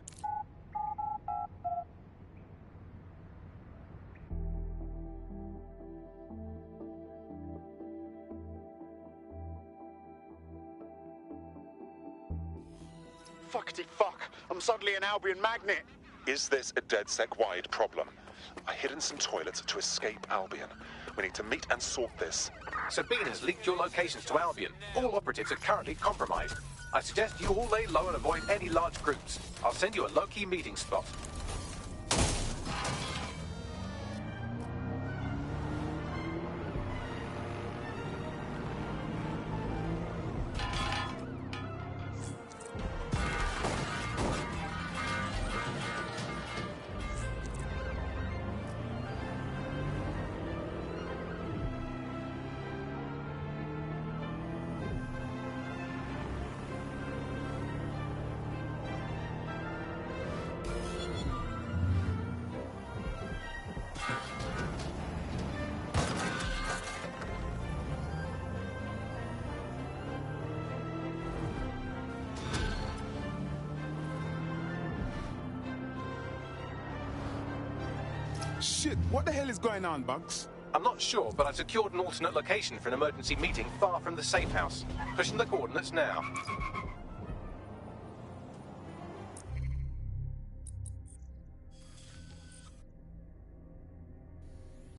Speaker 7: Fuckity fuck. I'm suddenly an Albion magnet.
Speaker 8: Is this a DedSec-wide problem? I hid in some toilets to escape Albion. We need to meet and sort this.
Speaker 2: Sabina's leaked your locations to Albion. All operatives are currently compromised. I suggest you all lay low and avoid any large groups. I'll send you a low-key meeting spot.
Speaker 3: Shit, what the hell is going on, Bugs?
Speaker 2: I'm not sure, but I've secured an alternate location for an emergency meeting far from the safe house. Pushing the coordinates now.